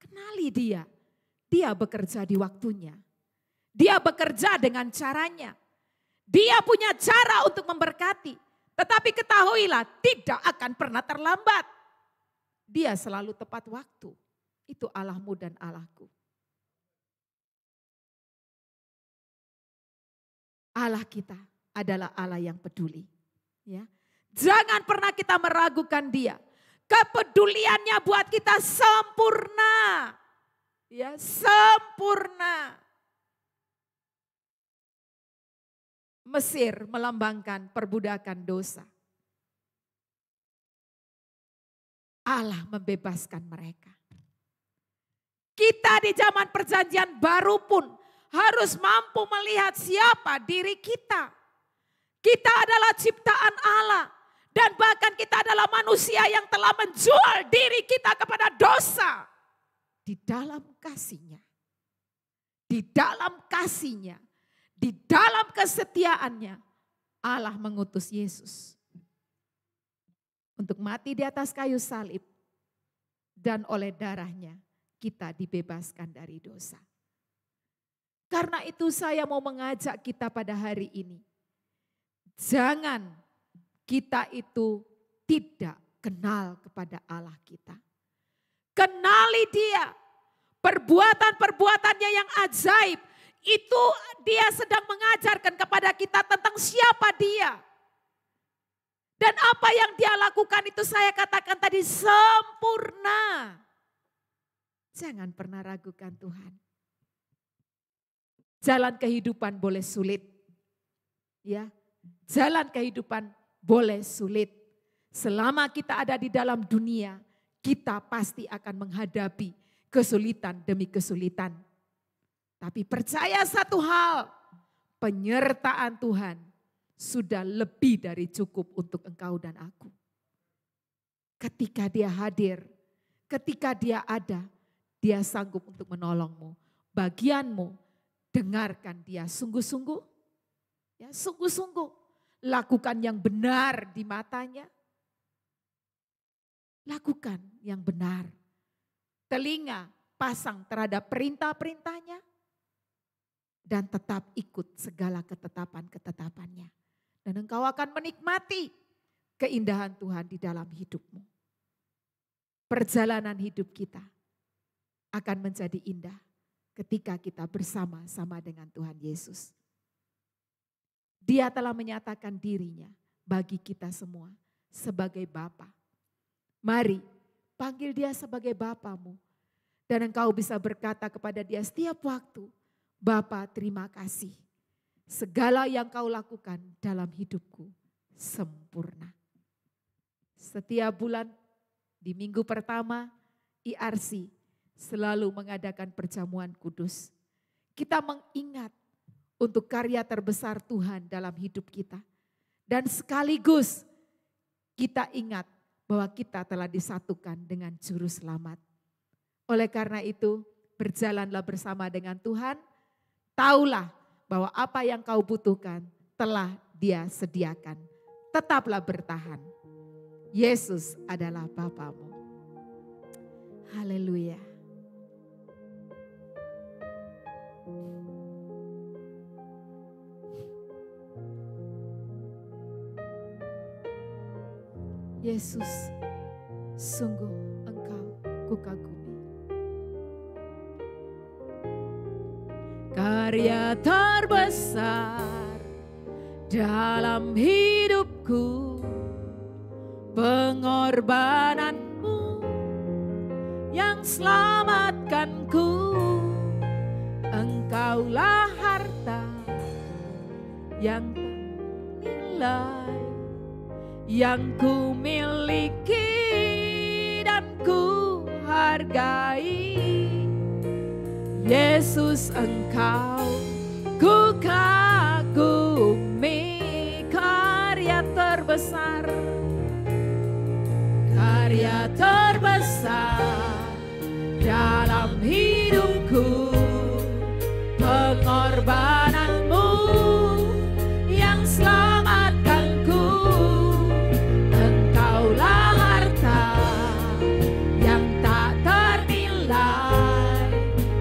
Kenali dia. Dia bekerja di waktunya. Dia bekerja dengan caranya. Dia punya cara untuk memberkati. Tetapi ketahuilah, tidak akan pernah terlambat. Dia selalu tepat waktu. Itu Allahmu dan Allahku. Allah kita adalah Allah yang peduli. Ya. Jangan pernah kita meragukan dia. Kepeduliannya buat kita sempurna. Ya, sempurna. Mesir melambangkan perbudakan dosa. Allah membebaskan mereka. Kita di zaman perjanjian baru pun harus mampu melihat siapa diri kita. Kita adalah ciptaan Allah. Dan bahkan kita adalah manusia yang telah menjual diri kita kepada dosa. Di dalam kasih-Nya. Di dalam kasih-Nya. Di dalam kesetiaannya Allah mengutus Yesus. Untuk mati di atas kayu salib. dan oleh darahnya kita dibebaskan dari dosa. Karena itu saya mau mengajak kita pada hari ini. Jangan kita itu tidak kenal kepada Allah kita. Kenali Dia. Perbuatan-perbuatannya yang ajaib. Itu Dia sedang mengajarkan kepada kita tentang siapa Dia. Dan apa yang Dia lakukan itu saya katakan tadi sempurna. Jangan pernah ragukan Tuhan. Jalan kehidupan boleh sulit. Ya, jalan kehidupan boleh sulit. Selama kita ada di dalam dunia, kita pasti akan menghadapi kesulitan demi kesulitan. Tapi percaya satu hal, penyertaan Tuhan sudah lebih dari cukup untuk engkau dan aku. Ketika Dia hadir, ketika Dia ada, Dia sanggup untuk menolongmu. Bagianmu, dengarkan Dia sungguh-sungguh. Ya, sungguh-sungguh. Lakukan yang benar di matanya. Lakukan yang benar. Telinga pasang terhadap perintah-perintahnya. Dan tetap ikut segala ketetapan-ketetapannya. Dan engkau akan menikmati keindahan Tuhan di dalam hidupmu. Perjalanan hidup kita akan menjadi indah ketika kita bersama-sama dengan Tuhan Yesus. Dia telah menyatakan dirinya bagi kita semua sebagai Bapa. Mari panggil Dia sebagai Bapamu. Dan engkau bisa berkata kepada Dia setiap waktu, Bapa, terima kasih. Segala yang kau lakukan dalam hidupku sempurna. Setiap bulan di minggu pertama IRC selalu mengadakan perjamuan kudus. Kita mengingat untuk karya terbesar Tuhan dalam hidup kita. Dan sekaligus kita ingat bahwa kita telah disatukan dengan Juru Selamat. Oleh karena itu berjalanlah bersama dengan Tuhan. Taulah bahwa apa yang kau butuhkan telah Dia sediakan. Tetaplah bertahan. Yesus adalah Bapamu. Haleluya. Yesus, sungguh Engkau kukagumi. Karya terbesar dalam hidupku, pengorbananmu yang selamatkanku. Engkaulah harta yang ternilai yang ku miliki dan ku hargai. Yesus, Engkau ku kagumi. Karya terbesar, karya terbesar dalam hidupku, pengorbananmu yang selamatkanku. Engkaulah harta yang tak ternilai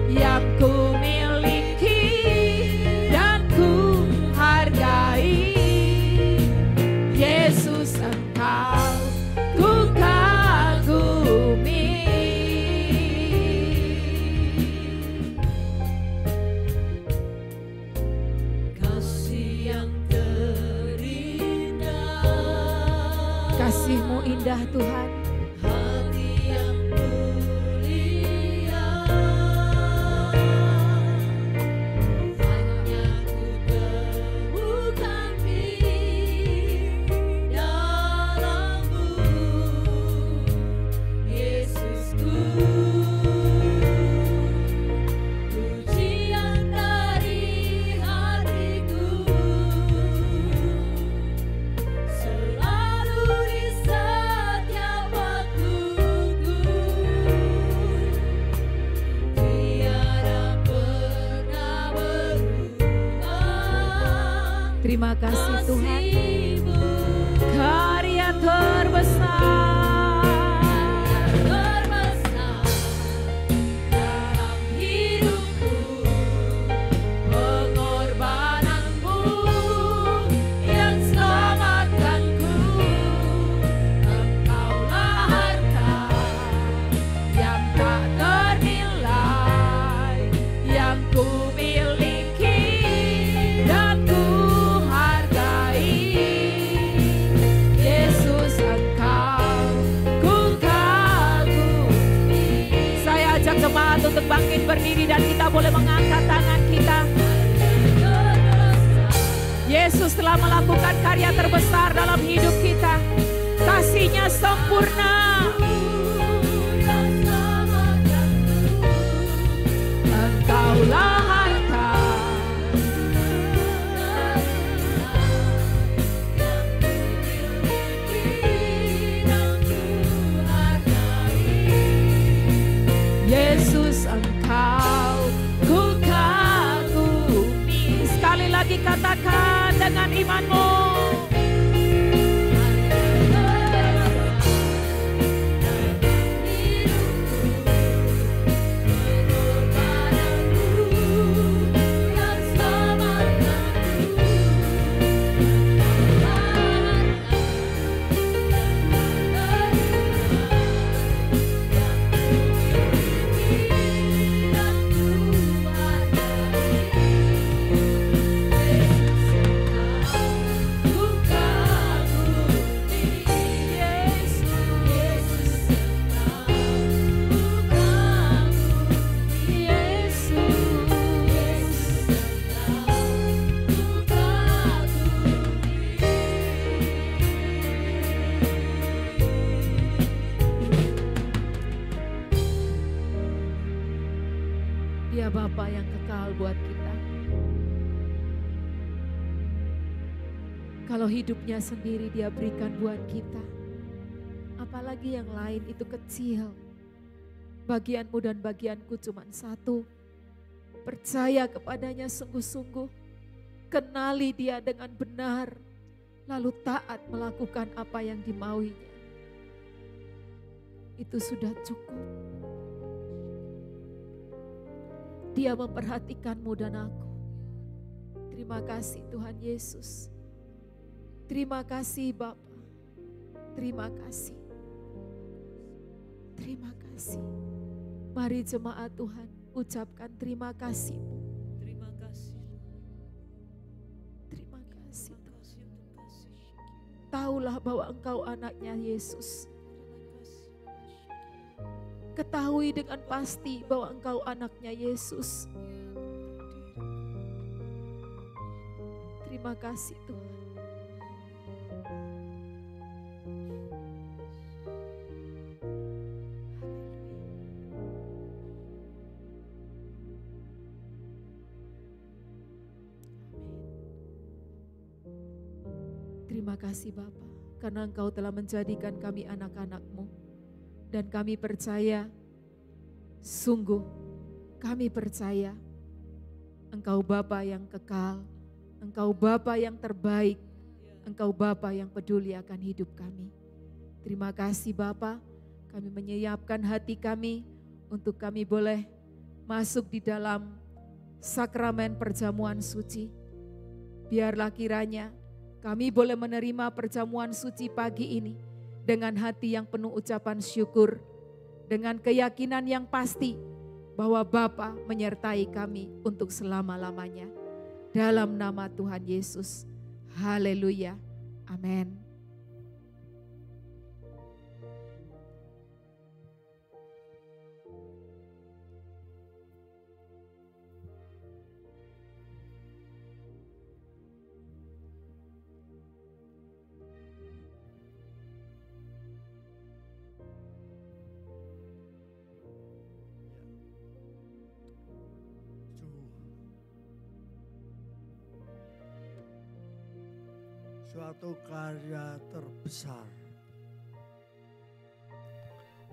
yang ku miliki dan ku hargai. Yesus, Engkau ku kagumi. Kasih yang terindah, kasih-Mu indah Tuhan. Hati yang mulia, hanya ku temukan di dalam-Mu, Yesusku. Pujian dari hatiku selalu di setiap waktuku, tiada pernah berubah. Terima kasih Tuhan. Karya terbesar boleh mengangkat tangan kita. Yesus telah melakukan karya terbesar dalam hidup kita. Kasih-Nya sempurna. Engkaulah harta Yesus, Engkau ku kagumi. Sekali lagi katakan dengan imanmu. Dia Bapa yang kekal buat kita. Kalau hidupnya sendiri Dia berikan buat kita, apalagi yang lain itu kecil. Bagianmu dan bagianku cuma satu. Percaya kepadanya sungguh-sungguh. Kenali Dia dengan benar. Lalu taat melakukan apa yang dimauinya. Itu sudah cukup. Dia memperhatikanmu dan aku. Terima kasih Tuhan Yesus. Terima kasih Bapa. Terima kasih. Terima kasih. Mari jemaat Tuhan ucapkan terima kasih-Mu. Terima kasih. Terima kasih Tuhan. Taulah bahwa Engkau anaknya Yesus. Ketahui dengan pasti bahwa Engkau anaknya Yesus. Terima kasih Tuhan. Terima kasih Bapa, karena Engkau telah menjadikan kami anak-anak-Mu. Dan kami percaya, sungguh kami percaya Engkau Bapa yang kekal, Engkau Bapa yang terbaik, Engkau Bapa yang peduli akan hidup kami. Terima kasih Bapa, kami menyiapkan hati kami untuk kami boleh masuk di dalam sakramen perjamuan suci. Biarlah kiranya kami boleh menerima perjamuan suci pagi ini dengan hati yang penuh ucapan syukur, dengan keyakinan yang pasti bahwa Bapa menyertai kami untuk selama-lamanya. Dalam nama Tuhan Yesus, haleluya, amin. Suatu karya terbesar.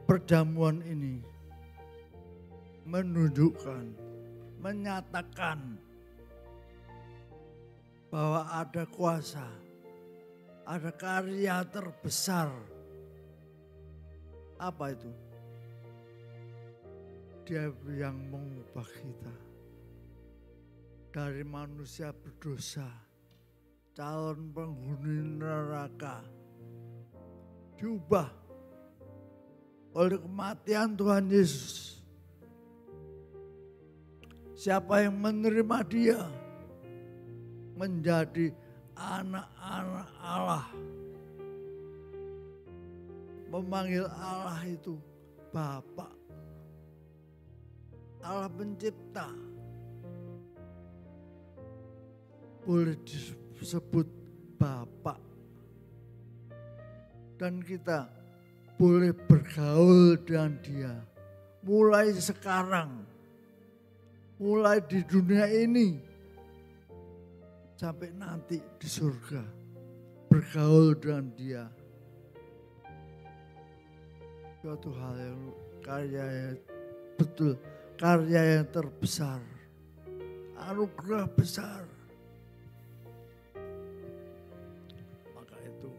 Perjamuan ini menunjukkan, menyatakan bahwa ada kuasa, ada karya terbesar. Apa itu? Dia yang mengubah kita dari manusia berdosa, calon penghuni neraka, diubah oleh kematian Tuhan Yesus. Siapa yang menerima Dia menjadi anak-anak Allah. Memanggil Allah itu Bapa, Allah pencipta, boleh disebut Bapak. Dan kita boleh bergaul dengan dia. Mulai sekarang, mulai di dunia ini, sampai nanti di surga. Bergaul dengan dia. Suatu hal yang karya yang betul, karya yang terbesar. Anugerah besar. Maka itu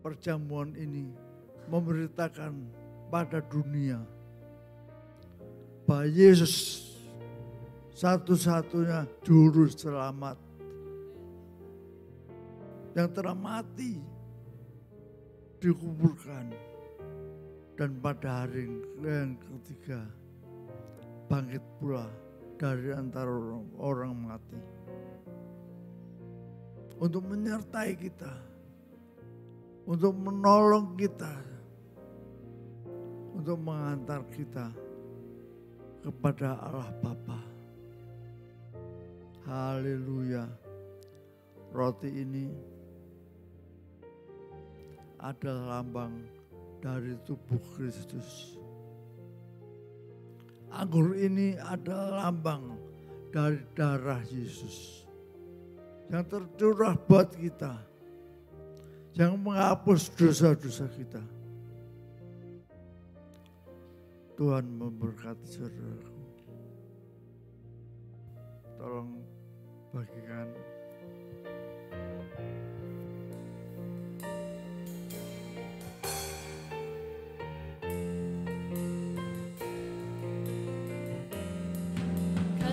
perjamuan ini memberitakan pada dunia bahwa Yesus satu-satunya juru selamat yang telah mati, dikuburkan, dan pada hari yang ketiga bangkit pula dari antara orang mati untuk menyertai kita, untuk menolong kita, untuk mengantar kita kepada Allah Bapa. Haleluya. Roti ini adalah lambang dari tubuh Kristus. Anggur ini adalah lambang dari darah Yesus yang tercurah buat kita, yang menghapus dosa-dosa kita. Tuhan memberkati saudaraku. Tolong bagikan.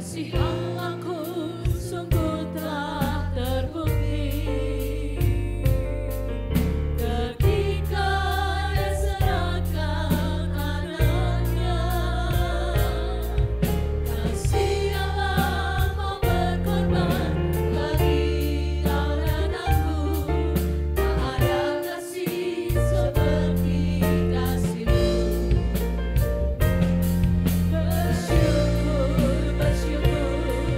Kasih Allahku sungguh telah terbukti ketika Dia serahkan anaknya. Kasih Allah mau berkorban bagi kau dan aku. Tak ada kasih seperti kasih-Mu. Bersyukur, bersyukur.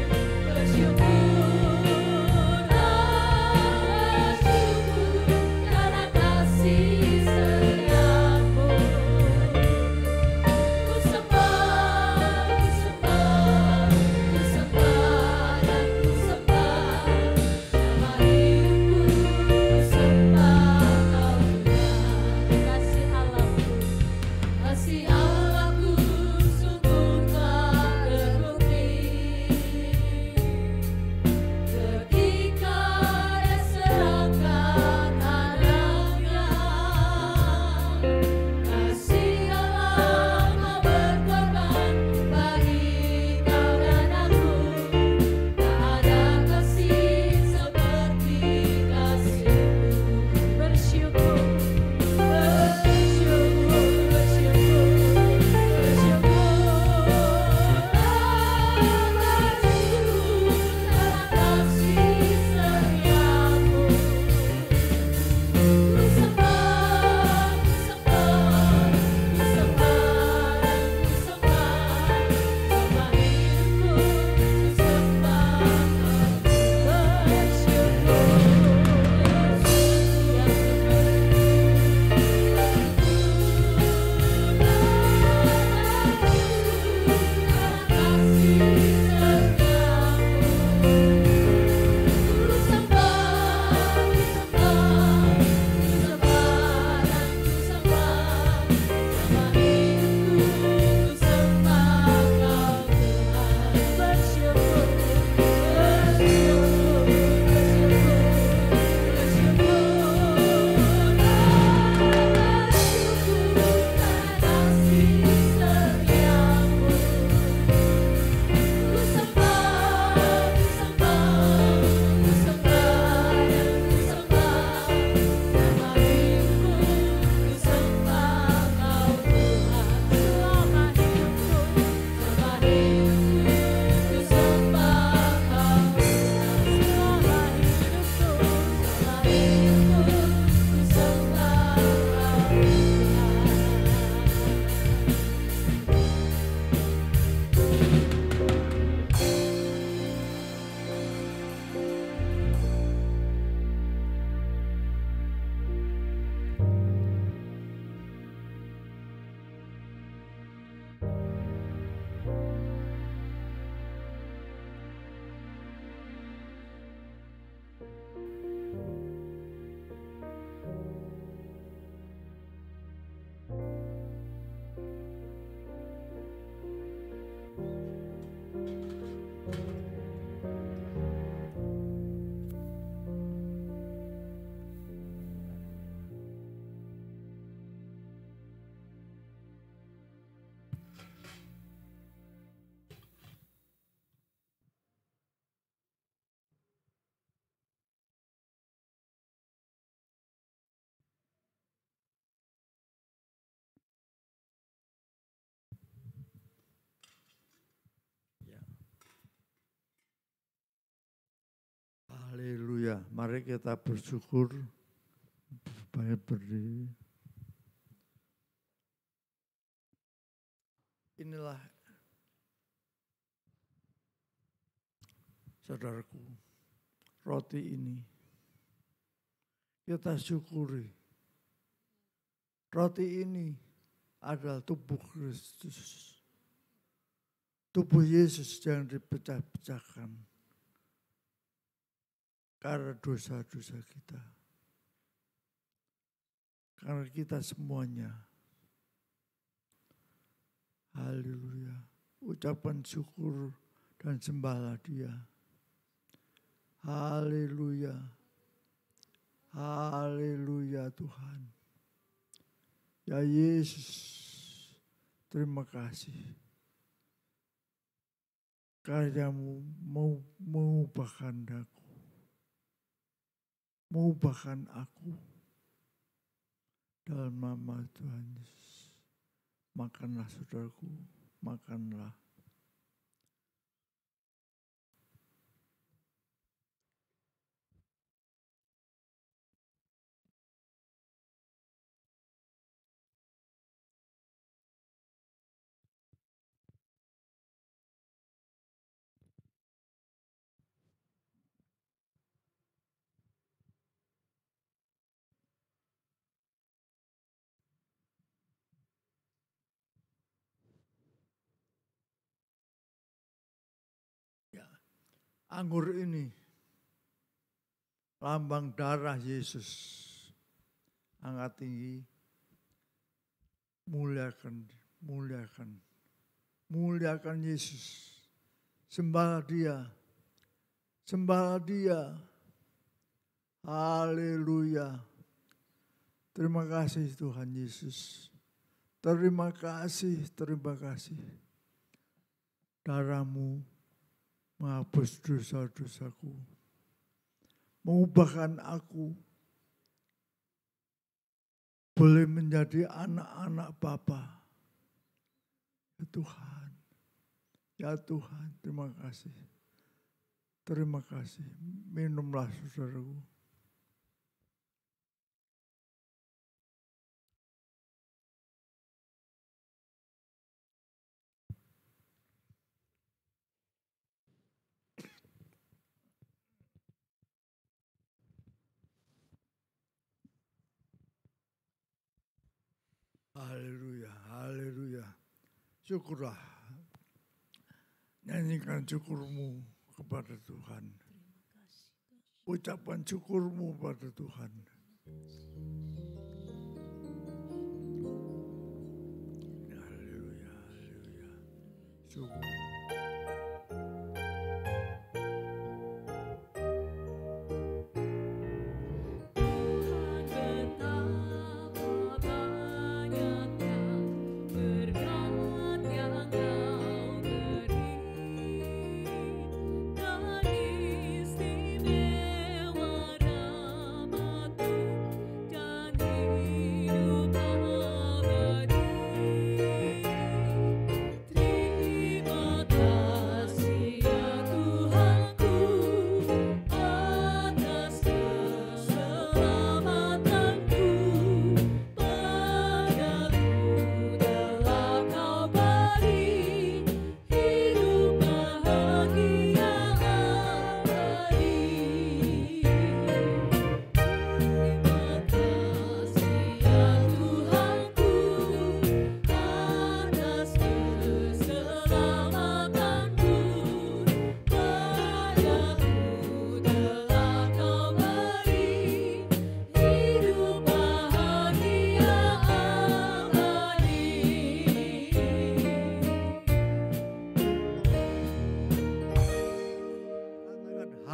Haleluya. Mari kita bersyukur. Baik berdiri. Inilah saudaraku, roti ini kita syukuri. Roti ini adalah tubuh Kristus. Tubuh Yesus yang dipecah-pecahkan karena dosa-dosa kita. Karena kita semuanya. Haleluya. Ucapan syukur dan sembahlah Dia. Haleluya. Haleluya Tuhan. Ya Yesus, terima kasih. Karyamu mengubahkan aku. Mengubahkan aku. Dalam nama Tuhan Yesus. Makanlah saudaraku, makanlah. Anggur ini lambang darah Yesus. Angkat tinggi, muliakan, muliakan, muliakan Yesus. Sembahlah Dia, sembahlah Dia. Haleluya. Terima kasih Tuhan Yesus. Terima kasih, terima kasih. Darah-Mu menghapus dosa-dosaku, mengubahkan aku, boleh menjadi anak-anak Bapa. Ya Tuhan, ya Tuhan, terima kasih. Terima kasih, minumlah saudaraku. Haleluya, haleluya. Syukurlah. Nyanyikan syukurmu kepada Tuhan. Ucapan syukurmu pada Tuhan. Haleluya, haleluya. Syukur.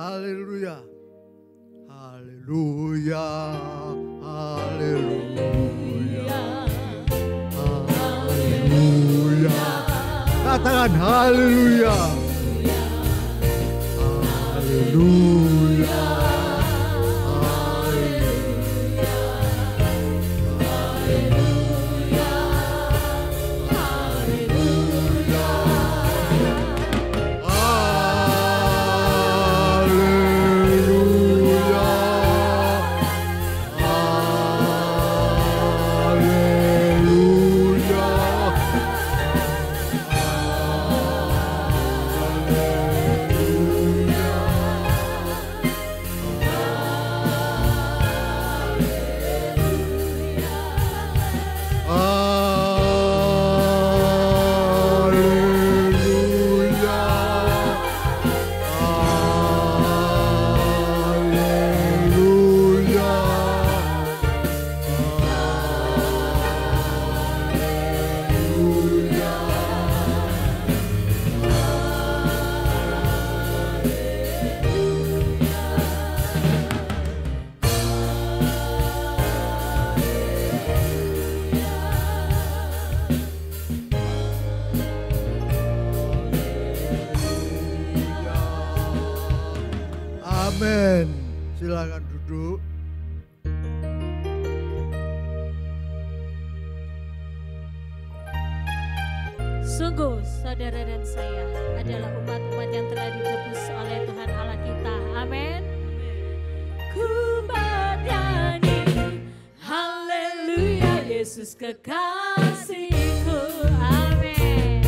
Haleluya. Haleluya. Haleluya. Haleluya. Katakan haleluya. Haleluya. Haleluya. Amin. Silakan duduk. Sungguh saudara dan saya adalah umat-umat yang telah ditebus oleh Tuhan Allah kita. Amin. Ku bernyanyi haleluya, Yesus kekasihku. Amin.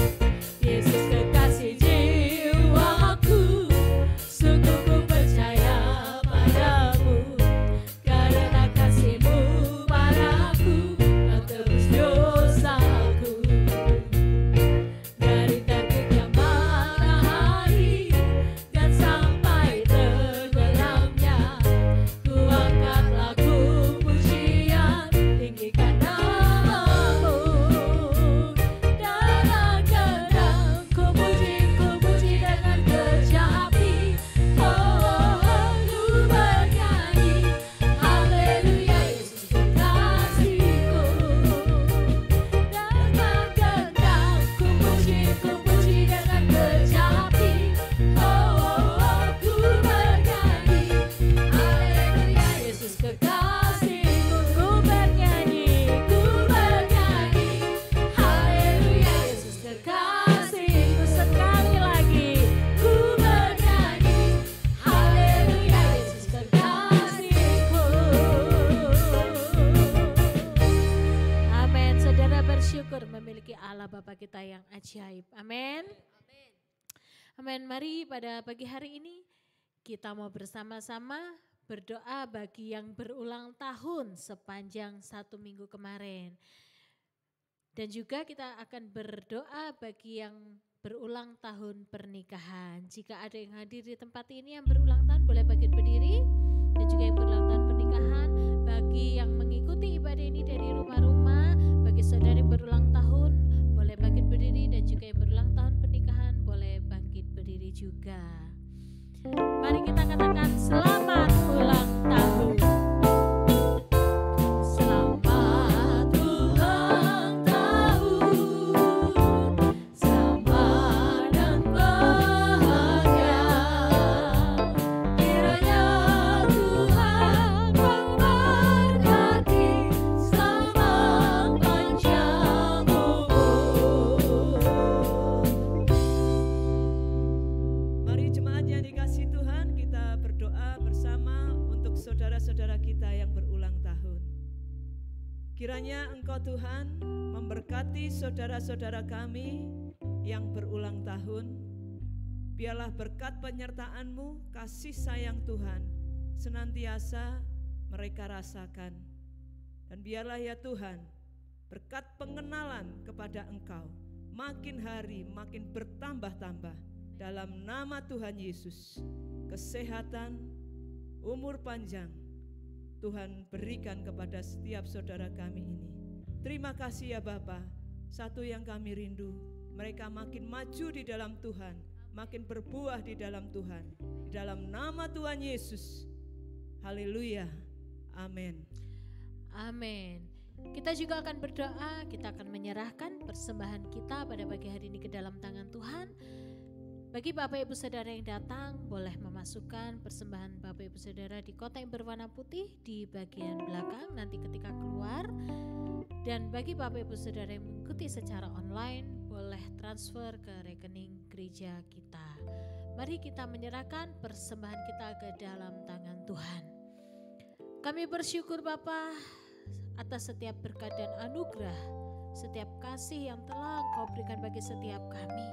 Yesus kekasih jiwaku, sungguh ku percaya padamu, karena kasih-Mu padaku Kau tebus dosaku. Dari terbitnya matahari dan sampai tenggelamnya, ku angkat lagu pujian, tinggikan nama-Mu. Dalam gedang ku puji dengan kerja api. Oh, oh, oh, ku bernyanyi haleluya, Yesus kekasihku. Dalam gedang ku puji dengan kerja api. Oh, oh, oh, ku bernyanyi haleluya, Yesus kekasihku. Ku bernyanyi haleluya, Yesus kekasihku. Sekali lagi ku bernyanyi haleluya, Yesus kekasihku. Amin. Saudara bersyukur memiliki Allah Bapa kita yang ajaib. Amin. Amin. Mari pada pagi hari ini kita mau bersama-sama berdoa bagi yang berulang tahun sepanjang 1 minggu kemarin. Dan juga kita akan berdoa bagi yang berulang tahun pernikahan. Jika ada yang hadir di tempat ini yang berulang tahun boleh bangkit berdiri. Dan juga yang berulang tahun pernikahan, bagi yang mengikuti ibadah ini dari rumah-rumah, bagi saudara yang berulang tahun boleh bangkit berdiri. Dan juga yang berulang tahun pernikahan boleh bangkit berdiri juga. Mari kita katakan selamat ulang tahun. Selamat ulang tahun, selamat dan bahagia. Kiranya Tuhan memberkati selama panjang umur. Mari jemaat yang dikasihi Tuhan, kita berdoa bersama untuk saudara-saudara kita yang berulang tahun. Kiranya Engkau Tuhan memberkati saudara-saudara kami yang berulang tahun. Biarlah berkat penyertaan-Mu, kasih sayang Tuhan senantiasa mereka rasakan. Dan biarlah ya Tuhan, berkat pengenalan kepada Engkau makin hari makin bertambah-tambah. Dalam nama Tuhan Yesus, kesehatan, umur panjang Tuhan berikan kepada setiap saudara kami ini. Terima kasih ya Bapa. Satu yang kami rindu, mereka makin maju di dalam Tuhan, makin berbuah di dalam Tuhan. Di dalam nama Tuhan Yesus. Haleluya. Amin. Amin. Kita juga akan berdoa, kita akan menyerahkan persembahan kita pada pagi hari ini ke dalam tangan Tuhan. Bagi Bapak Ibu Saudara yang datang, boleh memasukkan persembahan Bapak Ibu Saudara di kotak yang berwarna putih di bagian belakang nanti ketika keluar. Dan bagi Bapak Ibu Saudara yang mengikuti secara online, boleh transfer ke rekening gereja kita. Mari kita menyerahkan persembahan kita ke dalam tangan Tuhan. Kami bersyukur Bapa atas setiap berkat dan anugerah, setiap kasih yang telah Engkau berikan bagi setiap kami.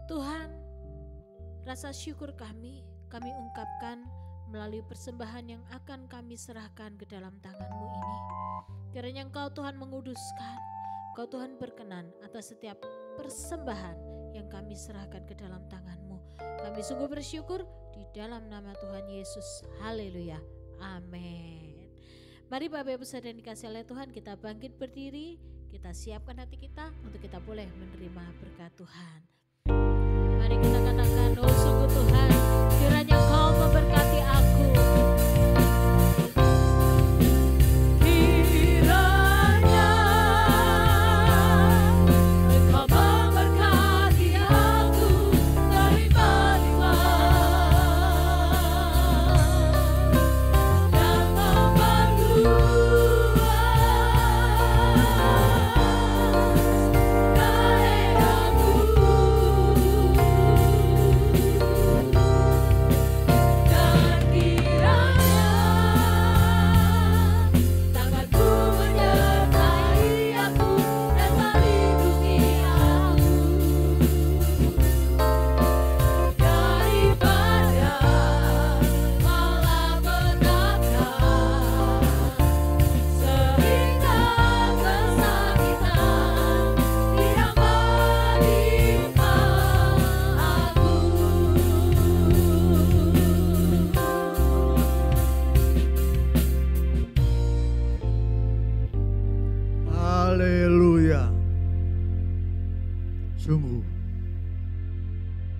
Tuhan, rasa syukur kami ungkapkan melalui persembahan yang akan kami serahkan ke dalam tangan-Mu ini. Kiranya Engkau Tuhan menguduskan, Engkau Tuhan berkenan atas setiap persembahan yang kami serahkan ke dalam tangan-Mu. Kami sungguh bersyukur di dalam nama Tuhan Yesus. Haleluya. Amin. Mari Bapak Ibu Saudara yang dikasihi oleh Tuhan, kita bangkit berdiri, kita siapkan hati kita untuk kita boleh menerima berkat Tuhan. Mari kita katakan, oh sungguh Tuhan, kiranya Engkau memberkati aku. Kiranya Engkau memberkati aku dari balik.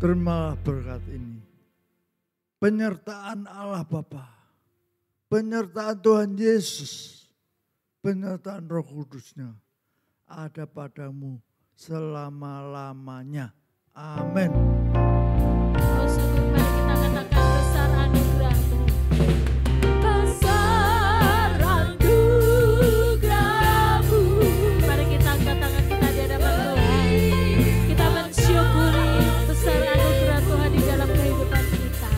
terimalah berkat ini. Penyertaan Allah Bapa, penyertaan Tuhan Yesus, penyertaan Roh Kudus-Nya ada padamu selama-lamanya. Amin. Oh, sungguh mari kita katakan besar anugerah-Mu. Besar anugerah-Mu. Mari kita angkat tangan kita di hadapan Tuhan. Kita mensyukuri besar anugerah Tuhan di dalam kehidupan kita.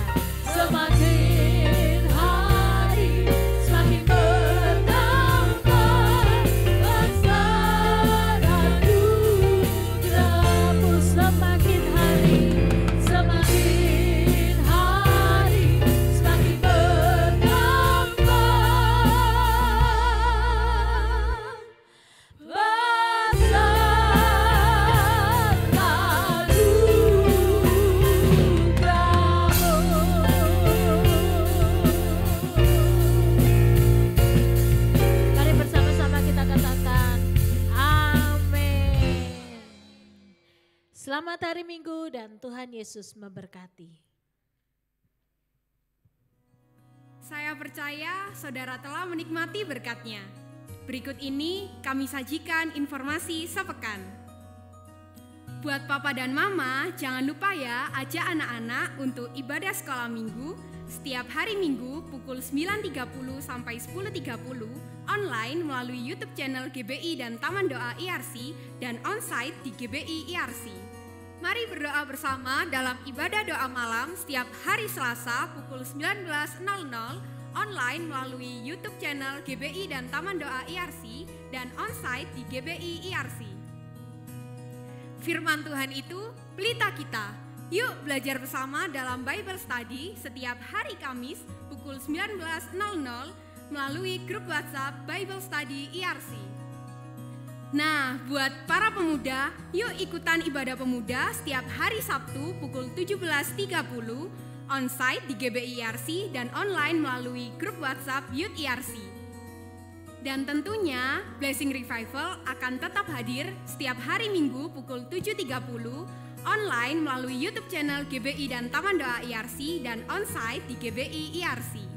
Semakin hari semakin bertambah besar anugerah-Mu. Semakin hari semakin Selamat hari Minggu dan Tuhan Yesus memberkati. Saya percaya saudara telah menikmati berkat-Nya. Berikut ini kami sajikan informasi sepekan. Buat papa dan mama, jangan lupa ya ajak anak-anak untuk ibadah sekolah minggu setiap hari Minggu pukul 9.30 sampai 10.30 online melalui YouTube channel GBI dan Taman Doa IRC dan onsite di GBI IRC. Mari berdoa bersama dalam ibadah doa malam setiap hari Selasa pukul 19.00 online melalui YouTube channel GBI dan Taman Doa IRC dan onsite di GBI IRC. Firman Tuhan itu pelita kita. Yuk belajar bersama dalam Bible Study setiap hari Kamis pukul 19.00 melalui grup WhatsApp Bible Study IRC. Nah, buat para pemuda, yuk ikutan ibadah pemuda setiap hari Sabtu pukul 17.30 onsite di GBI IRC dan online melalui grup WhatsApp Youth IRC. Dan tentunya Blessing Revival akan tetap hadir setiap hari Minggu pukul 7.30 online melalui YouTube channel GBI dan Taman Doa IRC dan onsite di GBI IRC.